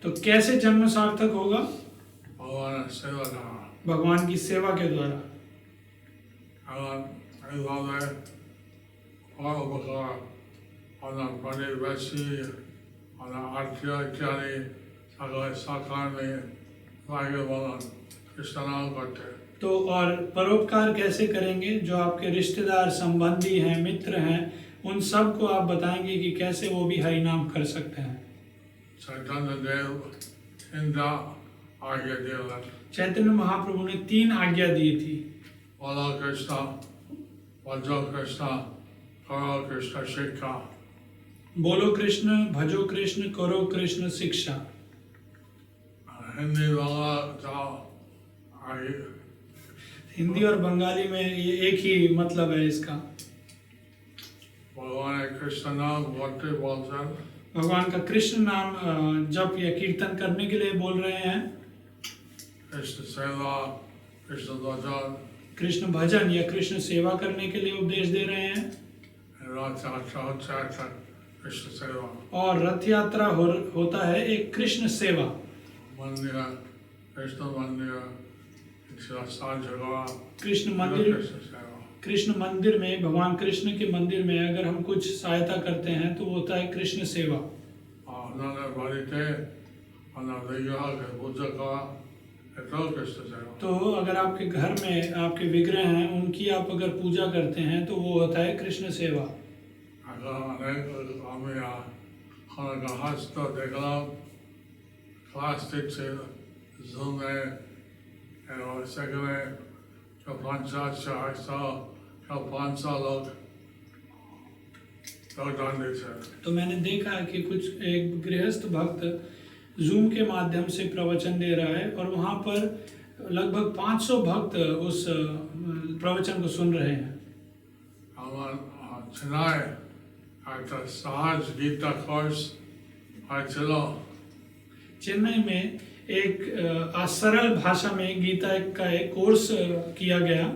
तो कैसे जन्म सार्थक होगा? भगवान की सेवा के द्वारा। Upakar, Pradivasi, Artya Ityani, Sakar में आगे बोला कृष्ण नाम करते हैं। तो और परोपकार कैसे करेंगे? जो आपके रिश्तेदार, संबंधी हैं, मित्र हैं, उन सब को आप बताएंगे कि कैसे वो भी हरि नाम कर सकते हैं। चैतन्य देव इंद्र आज्ञा दिया। चैतन्य महाप्रभु ने 3 आज्ञा दी थी। बोलो कृष्ण, भजो कृष्ण, करो कृष्ण शिक्षा। बोलो कृष्ण, भजो कृष्ण, करो कृष्ण शिक्षा। हिंदी बांग्ला जाओ आगे। हिंदी और बंगाली में ये एक ही मतलब है इसका। भगवान कृष्ण नाम बोलते बोलते भगवान का कृष्ण नाम जप या कीर्तन करने के लिए बोल रहे हैं। कृष्ण सेवा, कृष्ण भजन, कृष्ण भजन या कृष्ण सेवा करने के लिए उपदेश दे रहे हैं। रथ यात्रा होता है कृष्ण सेवा। और रथ यात्रा होता है एक कृष्ण सेवा। मंदिर, कृष्ण मंदिर, सात जगह कृष्ण मंदिर, कृष्ण सेवा। कृष्ण मंदिर में, भगवान कृष्ण के मंदिर में अगर हम कुछ सहायता करते हैं तो वो होता है कृष्ण सेवा। उन्होंने बाड़ीते विग्रह के पूजा का तो कृष्ण सेवा। तो अगर आपके घर में आपके विग्रह हैं, उनकी आप अगर पूजा करते हैं तो वो होता है कृष्ण सेवा। अगर अनेक आदमी खाना हस्त देखना प्लास्टिक से जूम में और सेकंड जो 500 लोग लॉकडाउन देते। तो मैंने देखा कि कुछ एक गृहस्थ भक्त जूम के माध्यम से प्रवचन दे रहा है और वहाँ पर लगभग 500 भक्त उस प्रवचन को सुन रहे हैं। चेन्नई एक सहज गीता कोर्स चलो। चेन्नई में एक सरल भाषा में गीता का एक कोर्स किया गया।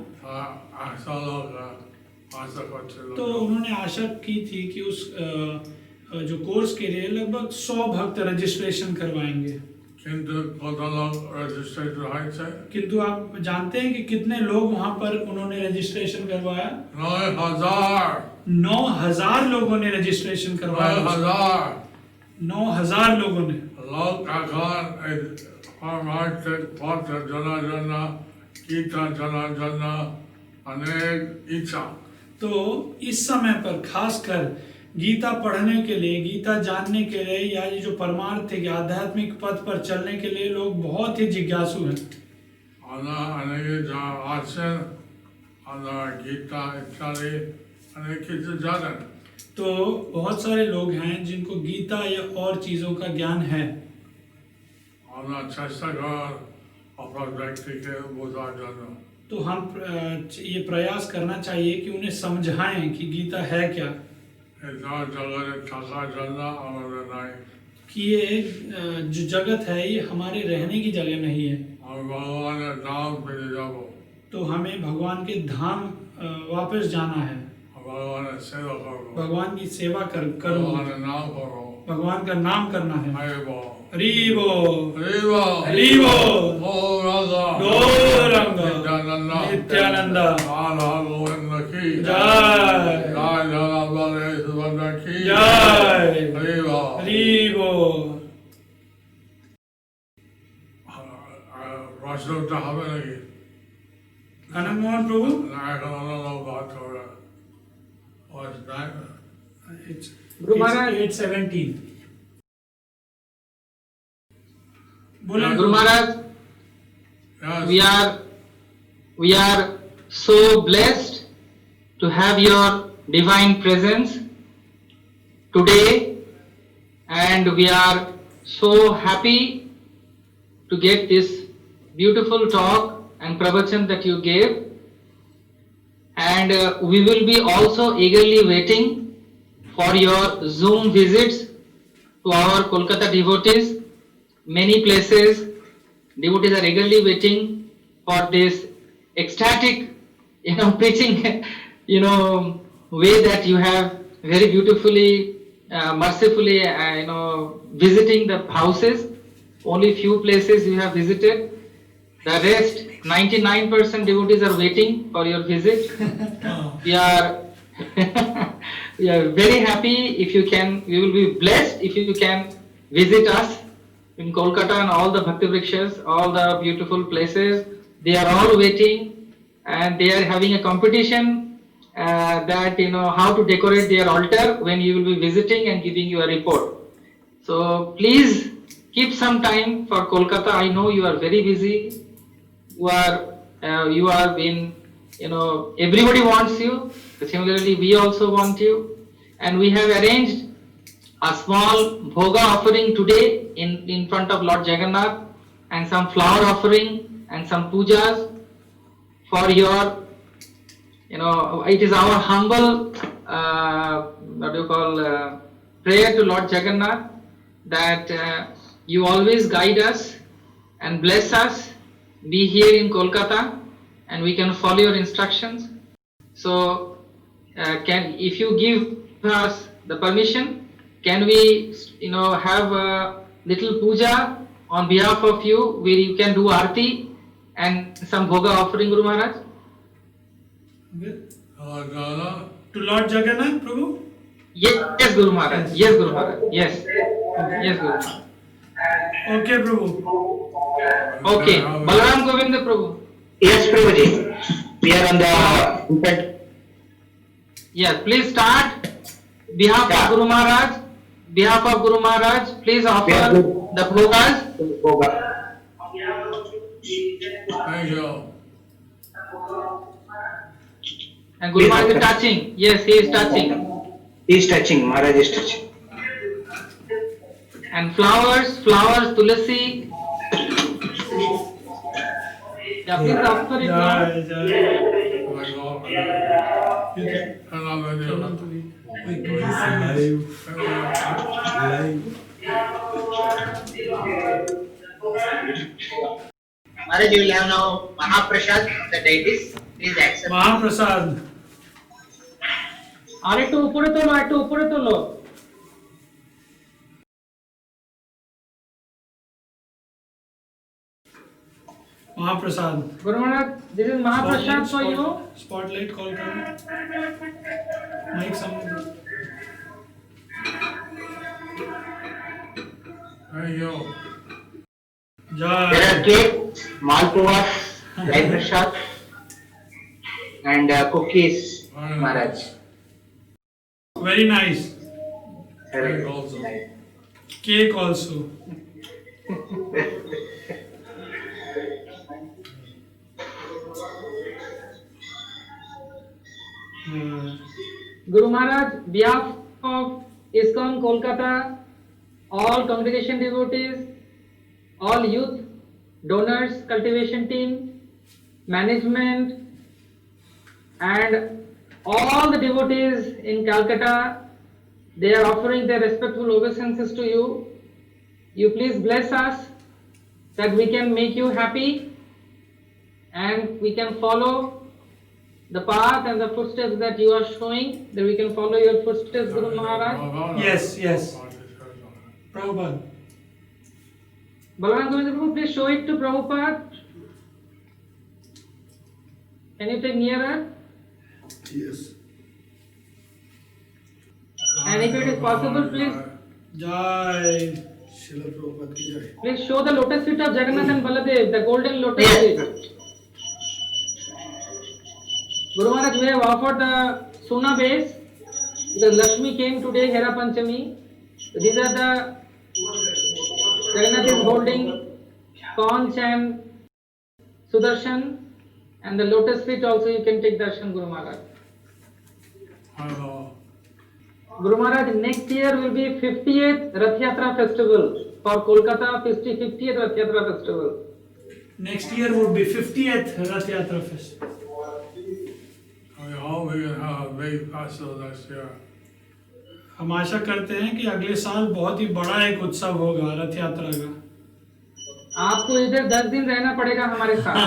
तो उन्होंने आशा की थी कि उस जो कोर्स के लिए लगभग 100 भक्त रजिस्ट्रेशन करवाएंगे। किंतु आप जानते हैं कि कितने लोग वहां पर उन्होंने रजिस्ट्रेशन करवाया? 9,000 लोगों ने रजिस्ट्रेशन करवाया। 9,000 लोगों ने। लोग अनेक इच्छा। तो इस समय पर खासकर गीता पढ़ने के लिए, गीता जानने के लिए या ये जो परमार्थ है, आध्यात्मिक पथ पर चलने के लिए लोग बहुत ही जिज्ञासु हैं। गीता इत्यादि अनेक जान। तो बहुत सारे लोग हैं जिनको गीता या और चीजों का ज्ञान है। तो हम ये प्रयास करना चाहिए कि उन्हें समझाएं कि गीता है क्या। कि ये जो जगत है ये हमारे रहने की जगह नहीं है। तो हमें भगवान के धाम वापस जाना है। भगवान की सेवा करो, भगवान का नाम करना है। हरि बोल, हरि बोल। गौरंग नित्यानंद जय, जय हरि बोल। आनंद मोहन प्रभु Guru Maharaj, 8:17 बोले। Guru Maharaj, we are so blessed to have your divine presence today, and we are so happy to get this beautiful talk and pravachan that you gave, and we will be also eagerly waiting for your Zoom visits to our Kolkata devotees. Many places devotees are eagerly waiting for this ecstatic, preaching, way that you have very beautifully, mercifully, visiting the houses. Only few places you have visited. The rest, 99% devotees are waiting for your visit. We are We are very happy if you can, we will be blessed if you can visit us in Kolkata and all the Bhakti Vrikshas, all the beautiful places. They are all waiting and they are having a competition that, how to decorate their altar when you will be visiting and giving you a report. So please keep some time for Kolkata. I know you are very busy. You are being, everybody wants you. Similarly, we also want you. And we have arranged a small bhoga offering today in front of Lord Jagannath and some flower offering and some pujas for your, it is our humble, prayer to Lord Jagannath that you always guide us and bless us, be here in Kolkata and we can follow your instructions. So, if you give us the permission, can we, have a little puja on behalf of you where you can do arti and some bhoga offering, Guru Maharaj? Okay. To Lord Jagannath, Prabhu? Yes, Guru Maharaj. Yes, Guru Maharaj. Yes. Yes, Guru Maharaj. Okay, Prabhu. Okay. Balaram Govinda Prabhu. Yes, Prabhuji. We are on the. Yes, please start. Behalf of Guru Maharaj. Behalf of Guru Maharaj, please offer the bhogas. Thank you. And Guru Maharaj is touching. Yes, he is touching. He is touching. Maharaj is touching. And flowers, tulasi. Yeah, please offer it now. Maharaj, you will have now Mahaprasad, the deities. Please accept. Mahaprasad. আর একটু উপরে তোলো Mahaprasad. Guru Maharaj, this is Mahaprasad for you. Spotlight call karo. Mic samne. Thank you. Jai. There are cakes, malpuas, dry prasad, and cookies, Maharaj. Very nice. Cake also. Cake also. Guru Maharaj, behalf of ISKCON Kolkata, all congregation devotees, all youth, donors, cultivation team, management, and all the devotees in Calcutta, they are offering their respectful obeisances to you. You please bless us that we can make you happy and we can follow the path and the footsteps that you are showing, that we can follow your footsteps, Guru Maharaj. Yes. Prabhupada. Balaram Govinda Prabhu, please show it to Prabhupada. Can you take nearer? Yes. And if it is possible, please Jai. please show the lotus feet of Jagannath and Baladev, the golden lotus feet. Guru Maharaj, we have offered the Sona base because Lakshmi came today, Hera Panchami. So these are the Jagannath is holding conch and Sudarshan, and the lotus feet also you can take darshan, Guru Maharaj. Hello. Guru Maharaj, next year will be 50th Rath Yatra festival for Kolkata, 50th Rath Yatra festival. Next year would be 50th Rath Yatra Festival. I hope we can have a big festival next year. हम आशा करते हैं कि अगले साल बहुत ही बड़ा एक उत्सव होगा रथ यात्रा का. आपको इधर 10 दिन रहना पड़ेगा हमारे साथ.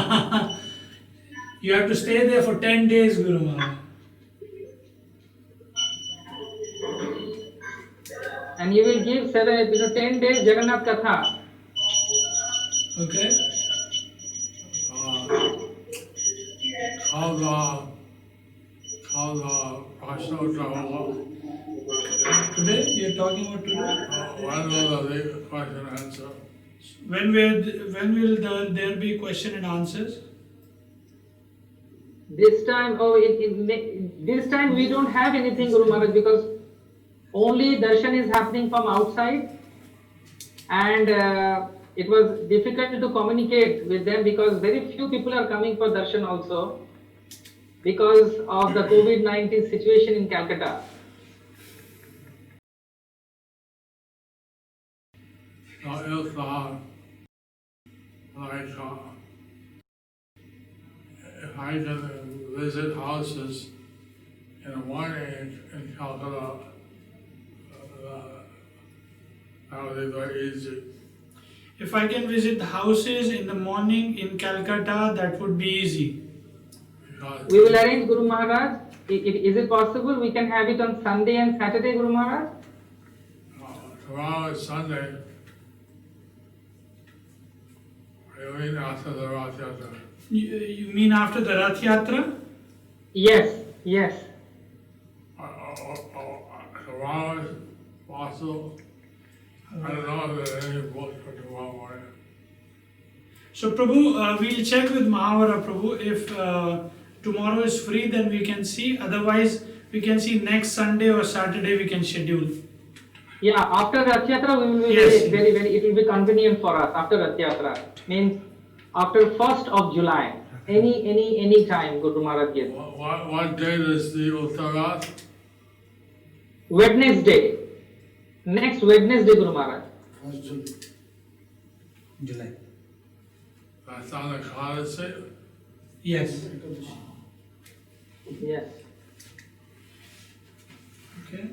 You have to stay there for 10 days, Guru Maharaj. And you will give 10 days Jagannath Katha. Okay. Called So Jehovah, Today, you're talking about today. when will the question answer? When will there be question and answers? This time, this time we don't have anything, Guru Maharaj, because only darshan is happening from outside, and it was difficult to communicate with them because very few people are coming for darshan also because of the COVID-19 situation in Calcutta. So if if I can visit houses in the morning in Calcutta, that would be very easy. If I can visit the houses in the morning in Calcutta, that would be easy. Because We will arrange, Guru Maharaj. Is it possible we can have it on Sunday and Saturday, Guru Maharaj? tomorrow is Sunday. I mean after the Rath Yatra. You mean after the Rath Yatra? Yes, yes. Tomorrow is possible. I don't know if there are any books for tomorrow morning. So Prabhu, we'll check with Mahavara Prabhu. If tomorrow is free, then we can see. Otherwise, we can see next Sunday or Saturday we can schedule. Yeah, after Rath Yatra we will be Yes. very, it will be convenient for us after Rath Yatra. Means after 1st of July. Any time, Guru Maharaj gives. What date is the Uttarat? Wednesday. Next Wednesday, Guru Maharaj. July. That's on the Ekadasi. Yes. Yes. Okay.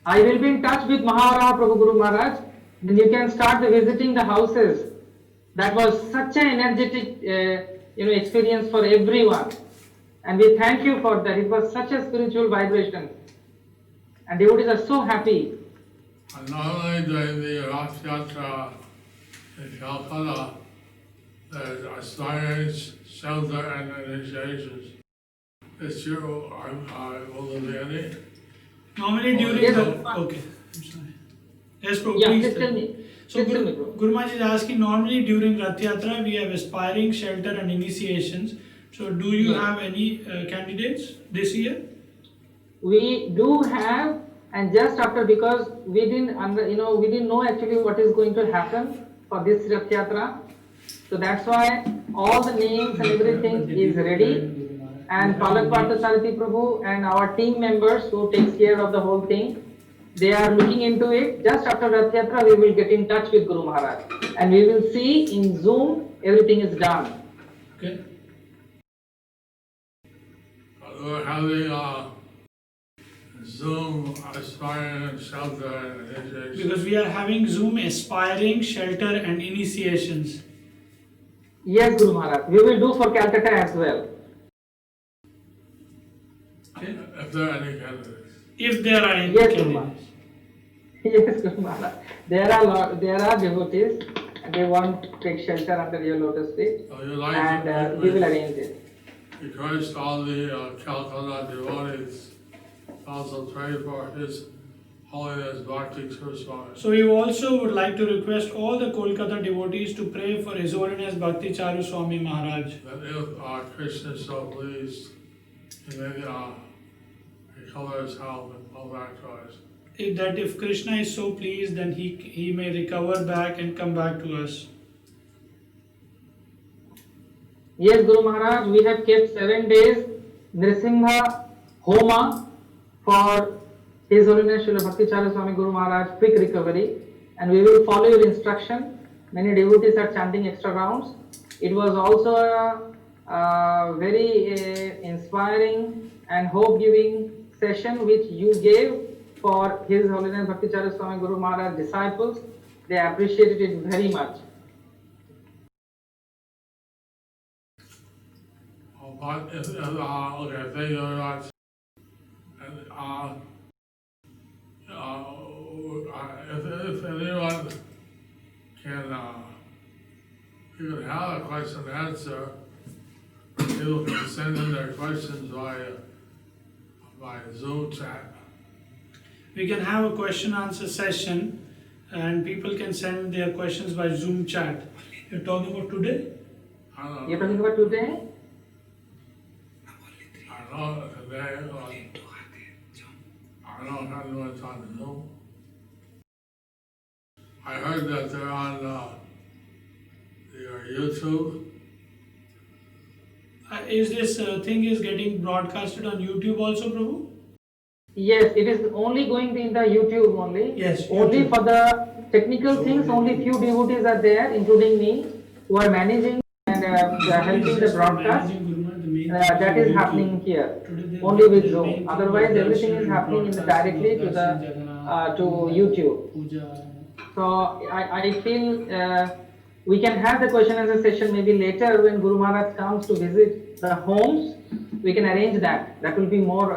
I will be in touch with Mahavara Prabhu Guru Maharaj. Then you can start visiting the houses. That was such an energetic experience for everyone. And we thank you for that. It was such a spiritual vibration. And devotees are so happy. And not only during the Rath Yatra in Calcutta, there's aspirings, shelter, and initiations. This year, will there be any? Normally during Yes, the... Prabhu. Okay. I'm sorry. Yes, Prabhu, Yeah, please please tell me. So Please tell me, Prabhu. Guru Maharaj is asking, normally during Rath Yatra we have aspiring, shelter and initiations. So do you have any candidates this year? We do have, and just after, because we didn't know actually what is going to happen for this Rath Yatra. So that's why all the names and everything is ready. And Palak Parthasarathy Prabhu and our team members who takes care of the whole thing, they are looking into it. Just after Rath Yatra, we will get in touch with Guru Maharaj. And we will see in Zoom, everything is done. Okay. We're having Zoom aspiring, shelter, and initiations. Because we are having Zoom aspiring, shelter and initiations. Yes, Guru Maharaj. We will do for Calcutta as well. Okay. If there are any candidates. If there are any Yes, Guru Maharaj. candidates. Yes, Guru Maharaj. There are devotees and they want to take shelter under your lotus feet, So you like and we will arrange it. encourage all the Calcutta devotees also pray for His Holiness Bhakti Charu. So we also would like to request all the Kolkata devotees to pray for His Holiness Bhakti Charu Swami Maharaj. That if Krishna is so pleased, He may recover His health and come back to us. That if Krishna is so pleased, then he may recover back and come back to us. Yes, Guru Maharaj, we have kept 7 days Nrsimha Homa for His Holiness Srila Bhakti Charu Swami Guru Maharaj quick recovery, and we will follow your instruction. Many devotees are chanting extra rounds. It was also a very inspiring and hope-giving session which you gave for His Holiness Bhakti Charu Swami Guru Maharaj disciples. They appreciated it very much. But if thank you very much. And if anyone can even have a question and answer, people can send in their questions via by Zoom chat. We can have a question answer session and people can send their questions by Zoom chat. You're talking about today? I don't You're know. talking about today? I know today, I don't know how to do it on Zoom. I heard that they're on your YouTube. Is this thing is getting broadcasted on YouTube also, Prabhu? Yes, it is only going in the YouTube only. Yes, Only YouTube. for the technical things, only few devotees are there, including me, who are managing and helping the broadcast. That is happening here, only with Zoom. Otherwise, everything is happening in the directly to the to YouTube. So I feel we can have the question answer session maybe later when Guru Maharaj comes to visit the homes. We can arrange that. That will be more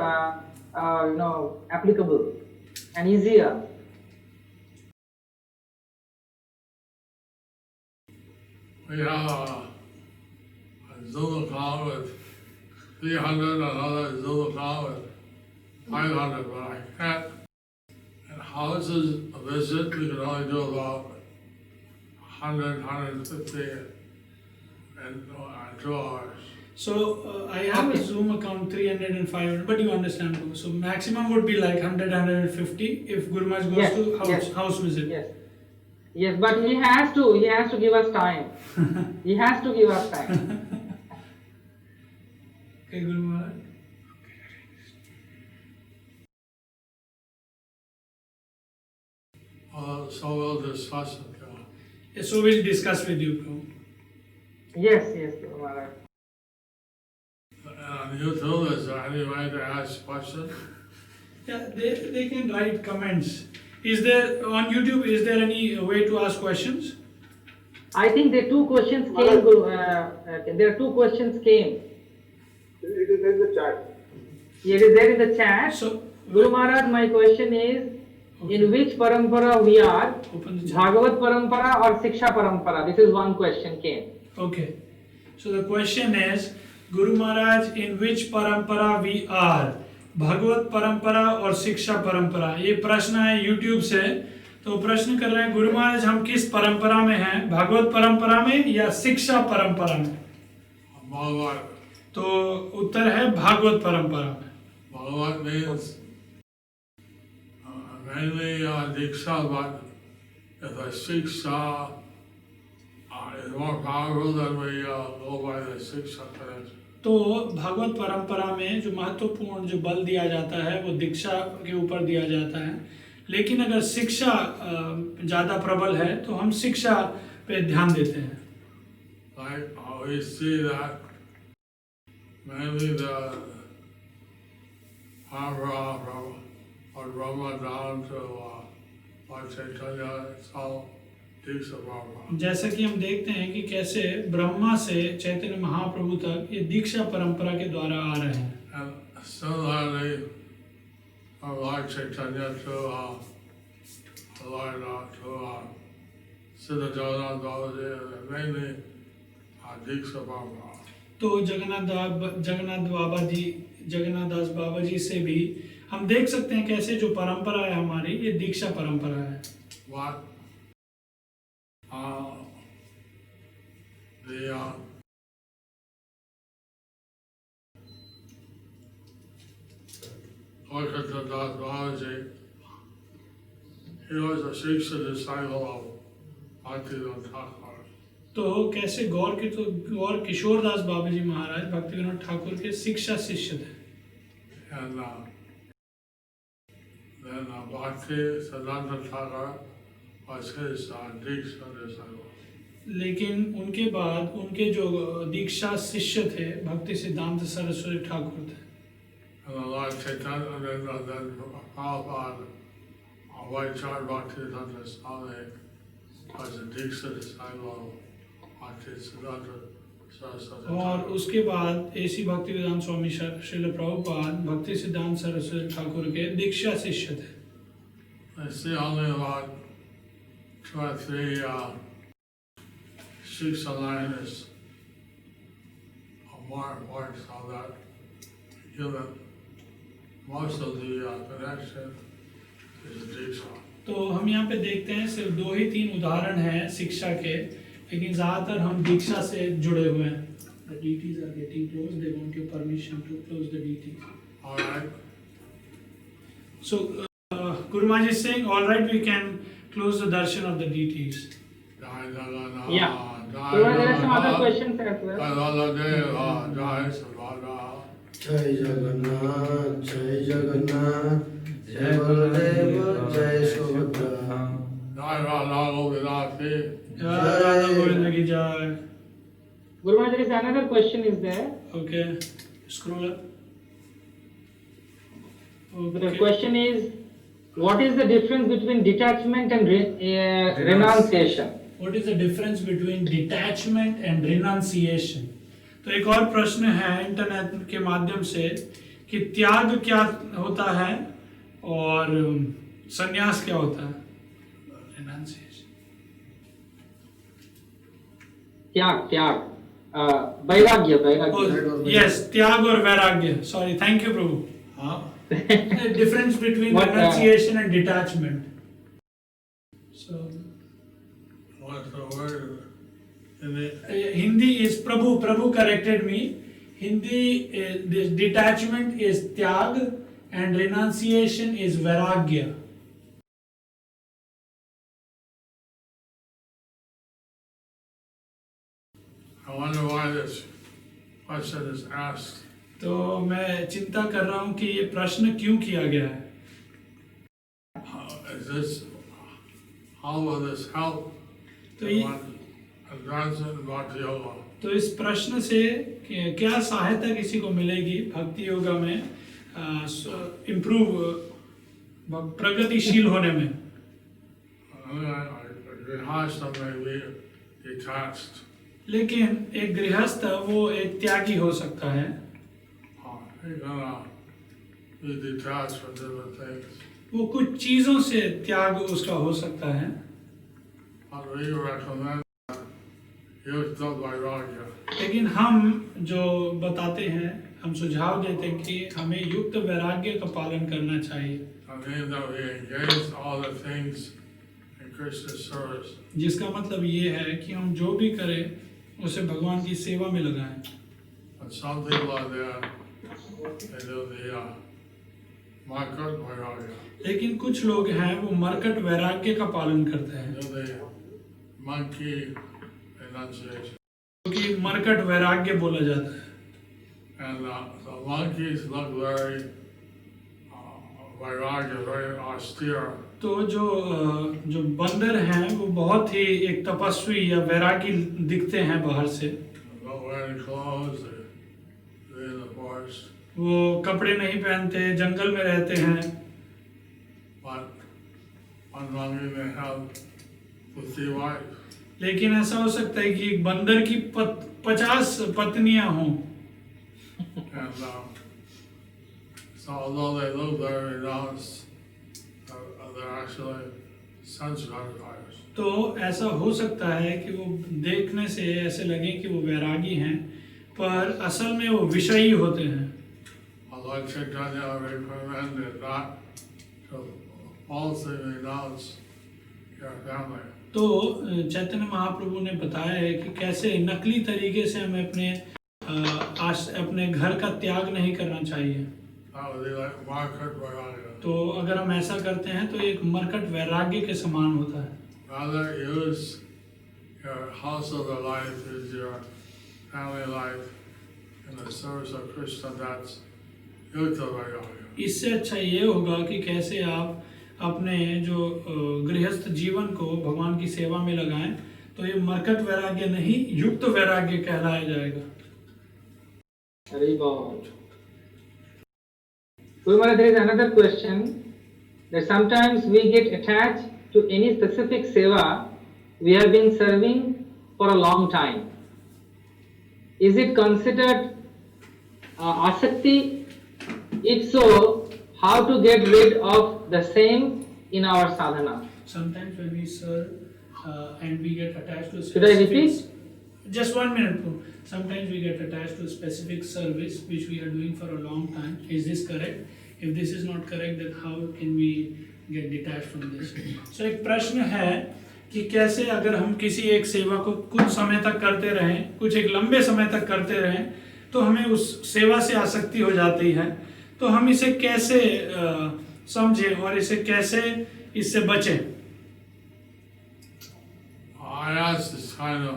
applicable and easier. We have a Zoom account with 300, another Zoom account with 500, but I can't. And houses a visit, we can only do about 100, 150 in 2 hours. So I have a Zoom account 300 and 500, but you understand, Prabhu. So maximum would be like 100, 150 if Guru Maharaj goes Yes, to yes. house visit. Yes. Yes, but he has to give us time. He has to give us time. Okay, Guru Maharaj. So we'll discuss it. Yes, so we'll discuss with you, Prabhu. Yes, Guru Maharaj. And on YouTube, is there any way to ask questions? Yeah, they can write comments. Is there on YouTube? Is there any way to ask questions? I think the two questions came. There are two questions came. It is in the chat. It is there in the chat. So Guru Maharaj, my question is, in which parampara we are? open the chat. Bhagavat parampara or Siksha parampara? This is one question came. Okay. So the question is, Guru Maharaj, in which parampara we are? Bhagavat परंपरा और शिक्षा परंपरा, ये प्रश्न है YouTube से। तो प्रश्न कर रहे हैं गुरु महाराज हम किस परंपरा में हैं, भागवत परंपरा में या शिक्षा परंपरा में? Bhagavad. तो उत्तर है भागवत परंपरा में। Bhagavad means mainly Diksha, but if a Siksha is more powerful, then we go by the Siksha tradition. तो भागवत परंपरा में जो महत्वपूर्ण जो बल दिया जाता है वो दीक्षा के ऊपर दिया जाता है, लेकिन अगर शिक्षा ज़्यादा प्रबल है तो हम शिक्षा पे ध्यान देते हैं। Like we see that mainly the Parampara from Brahma down to Lord Chaitanya, it's all Diksha Parampara. जैसा कि हम देखते हैं कि कैसे ब्रह्मा से चैतन्य महाप्रभु तक ये दीक्षा परंपरा के द्वारा आ रहे हैं। And similarly, from Lord Chaitanya to Lord Siddha Jagannath Babaji, mainly Diksha Parampara. तो जगन्नाथ दास बाबा जी से भी हम देख सकते हैं कैसे जो परंपरा है हमारी ये दीक्षा परंपरा है। What the Kolkata Das Babaji, he was a Siksha disciple of Bhaktivinoda Thakur. तो कैसे गौर किशोर दास बाबा जी महाराज भक्ति विनोद ठाकुर के शिक्षा शिष्य थे। And then Bhakti Siddhanta Thakur was his Diksha disciple. लेकिन उनके बाद उनके जो दीक्षा शिष्य थे भक्ति सिद्धांत सरस्वती ठाकुर थे। And the Lord Chaitanya, and then Prabhupada, Vaidchar Bhaktisiddhanta Swami was a Diksha disciple of Bhaktisiddhanta Saraswati और Thakur. उसके बाद ऐसी भक्ति वेदांत स्वामी श्रील प्रभुपाद भक्ति सिद्धांत सरस्वती ठाकुर के दीक्षा शिष्य थे। I see only about 2 or 3 Siksha lines are more important so that human most of the connection is Diksha. तो हम यहाँ पे देखते हैं सिर्फ 2 ही 3 उदाहरण हैं शिक्षा के, लेकिन ज़्यादातर हम दीक्षा से जुड़े हुए हैं. The deities are getting close. They want your permission to close the deities. All right. So Guru Maharaj is saying, all right, we can close the darshan of the deities. Jai Jagannath. Yeah. Jai So there are some other Jagannath. questions as well. Jai Baladeva. Jai Subhadra. Jai Jagannath, Jai Jagannath, Jai Baladeva, Jai Subhadra. Jai Radha Govinati. Jai Radha Govinda ki jai. Guru Maharaj, there is another question is there. Okay, scroll up. The Okay. question is, what is the difference between detachment and renunciation? What is the difference between detachment and renunciation? तो एक और प्रश्न है internet के माध्यम से कि त्याग क्या होता है और संन्यास क्या होता है. Renunciation. त्याग वैराग्य. Yes, त्याग और वैराग्य. Sorry, thank you, Prabhu. The difference between What, renunciation and detachment. So, What's the word in the Hindi is Prabhu corrected me. Hindi this detachment is tyag and renunciation is vairagya. I wonder why this question is asked. तो मैं चिंता कर रहा हूँ कि ये प्रश्न क्यों किया गया है. Is this, how will this help तो in ये one advancement in Bhakti Yoga? तो इस प्रश्न से क्या सहायता किसी को मिलेगी भक्ति योगा में इम्प्रूव प्रगतिशील होने में. Grihastha may be detached. लेकिन एक गृहस्थ वो एक त्यागी हो सकता है. He's gonna be detached from different things. वो कुछ चीजों से त्याग उसका हो सकता है. But we recommend Yukta Vairagya. लेकिन हम जो बताते हैं, हम सुझाव देते हैं कि हमें युक्त वैराग्य का पालन करना चाहिए. I mean that we engage all the things in Krishna's service. जिसका मतलब ये है कि हम जो भी करें उसे भगवान की सेवा में लगाएं. But some people are there, they do the Makat Vairagya. लेकिन कुछ लोग हैं वो मरकट वैराग्य का पालन करते हैं, They do the monkey enunciation. क्योंकि मरकट वैराग्य बोला जाता है. And the monkeys look very Vairagya, very austere. तो जो बंदर हैं वो बहुत ही एक तपस्वी या वैरागी दिखते हैं बाहर से. Not wearing clothes, they're in the forest. वो कपड़े नहीं पहनते, जंगल में रहते हैं. But one monkey may have 50 wives. लेकिन ऐसा हो सकता है कि एक बंदर की 50 पत्नियां हों. And so although they look very renounced, they're actually sense gratifiers. तो ऐसा हो सकता है कि वो देखने से ऐसे लगे कि वो वैरागी हैं, पर असल में वो विषयी होते हैं. Lord Chaitanya recommended not to falsely renounce your family. तो चैतन्य महाप्रभु ने बताया है कि कैसे नकली तरीके से हमें अपने घर का त्याग नहीं करना चाहिए. That would be like Markat Vairagya. तो अगर हम ऐसा करते हैं तो एक मरकट वैराग्य के समान होता है. Rather use your household life as your family life in the service of Krishna. That's Yukta Vairagya. इससे अच्छा ये होगा कि कैसे आप अपने जो गृहस्थ जीवन को भगवान की सेवा में लगाएं, तो ये मरकट वैराग्य नहीं युक्त वैराग्य कहलाया जाएगा. Hari Bol. There is another question that sometimes we get attached to any specific seva we have been serving for a long time. Is it considered asakti? If so, how to get rid of the same in our sadhana? Sometimes when we serve and we get attached to Should I repeat? Just 1 minute. Sometimes we get attached to a specific service which we are doing for a long time. Is this correct? If this is not correct, then how can we get detached from this? So एक प्रश्न है कि कैसे अगर हम किसी एक सेवा को कुछ समय तक करते रहें, कुछ एक लंबे समय तक करते रहें, तो हमें उस सेवा से आसक्ति हो जाती है, तो हम इसे कैसे समझें और इसे कैसे इससे बचें? I asked this kind of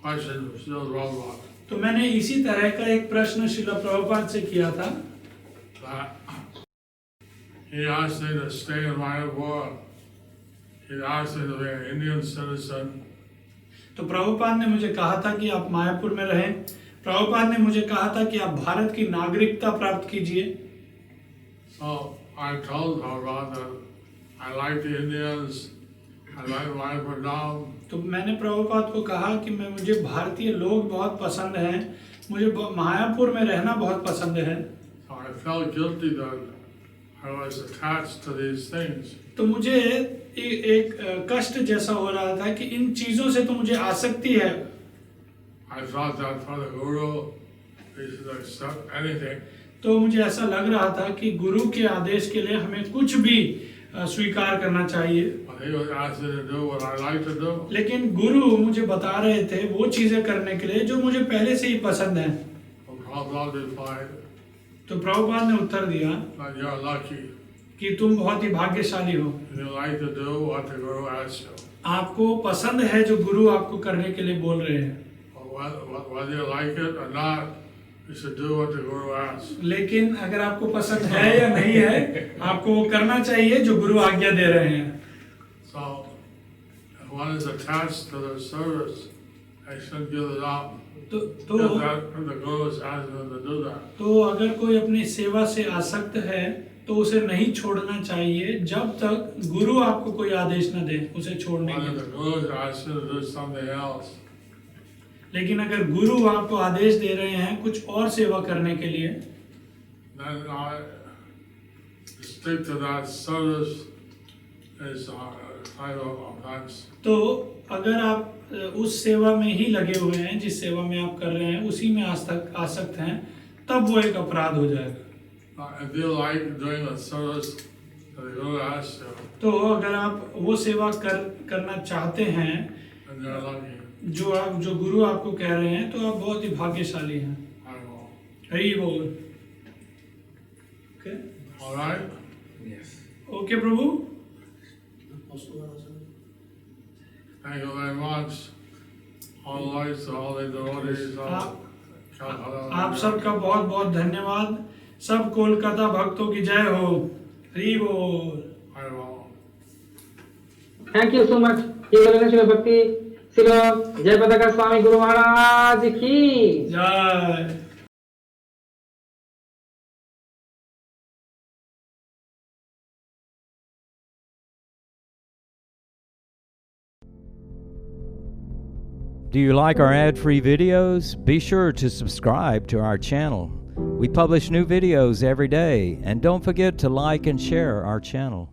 question to Srila Prabhupada. तो मैंने इसी तरह का एक प्रश्न श्रील प्रभुपाद से किया था. He asked me to stay in Mayapur. He asked me to be an Indian citizen. तो प्रभुपाद ने मुझे कहा था कि आप मायापुर में रहें. प्रभुपाद ने मुझे कहा था कि आप भारत की नागरिकता प्राप्त कीजिए. So I told Prabhupada that I like the Indians. I like Mayapur now. तो मैंने प्रभुपाद को कहा कि मुझे भारतीय लोग बहुत पसंद हैं, मुझे मायापुर में रहना बहुत पसंद है. So I felt guilty that I was attached to these things. तो मुझे एक कष्ट जैसा हो रहा था कि इन चीजों से तो मुझे आसक्ति है. I thought that for the Guru, he should accept anything. तो मुझे ऐसा लग रहा था कि गुरु के आदेश के लिए हमें कुछ भी स्वीकार करना चाहिए. But he was asking me to do what I like to do. लेकिन गुरु मुझे बता रहे थे वो चीजें करने के लिए जो मुझे पहले से ही पसंद है. So Prabhupada replied तो प्रभुपाद ने उत्तर दिया that you're lucky. कि तुम बहुत ही भाग्यशाली हो. You like to do what the Guru asks you. आपको पसंद है जो गुरु आपको करने के लिए बोल रहे हैं. But whether you like it or not, you should do what the Guru asks. लेकिन अगर आपको पसंद है या नहीं है, आपको वो करना चाहिए जो गुरु आज्ञा दे रहे हैं. So if one is attached to the service, I should give it up. तो If the Guru is asking them to do that. तो अगर कोई अपनी सेवा से आसक्त है तो उसे नहीं छोड़ना चाहिए जब तक गुरु आपको कोई आदेश न दे उसे छोड़ने But के if the Guru is asking you to do something else, लेकिन अगर गुरु आपको आदेश दे रहे हैं कुछ और सेवा करने के लिए, then I stick to that service is kind of offense. तो अगर आप उस सेवा में ही लगे हुए हैं जिस सेवा में आप कर रहे हैं उसी में आसक्त हैं, तब वो एक अपराध हो जाएगा. If you like doing the service that the Guru asks you, तो अगर आप वो सेवा करना चाहते हैं then you're lucky. जो गुरु आपको कह रहे हैं, तो आप बहुत ही भाग्यशाली हैं. I will. हरि बोल. Okay All right? Okay Prabhu. Thank you very much. All the lights, all the devotees, all आप सबका बहुत बहुत धन्यवाद. सब कोलकाता भक्तों की जय हो. हरि बोल. I will. Thank you so much. Shiva भक्ति श्री जय पताका स्वामी गुरु महाराज की जय. Do you like our ad-free videos? Be sure to subscribe to our channel. We publish new videos every day, and don't forget to like and share our channel.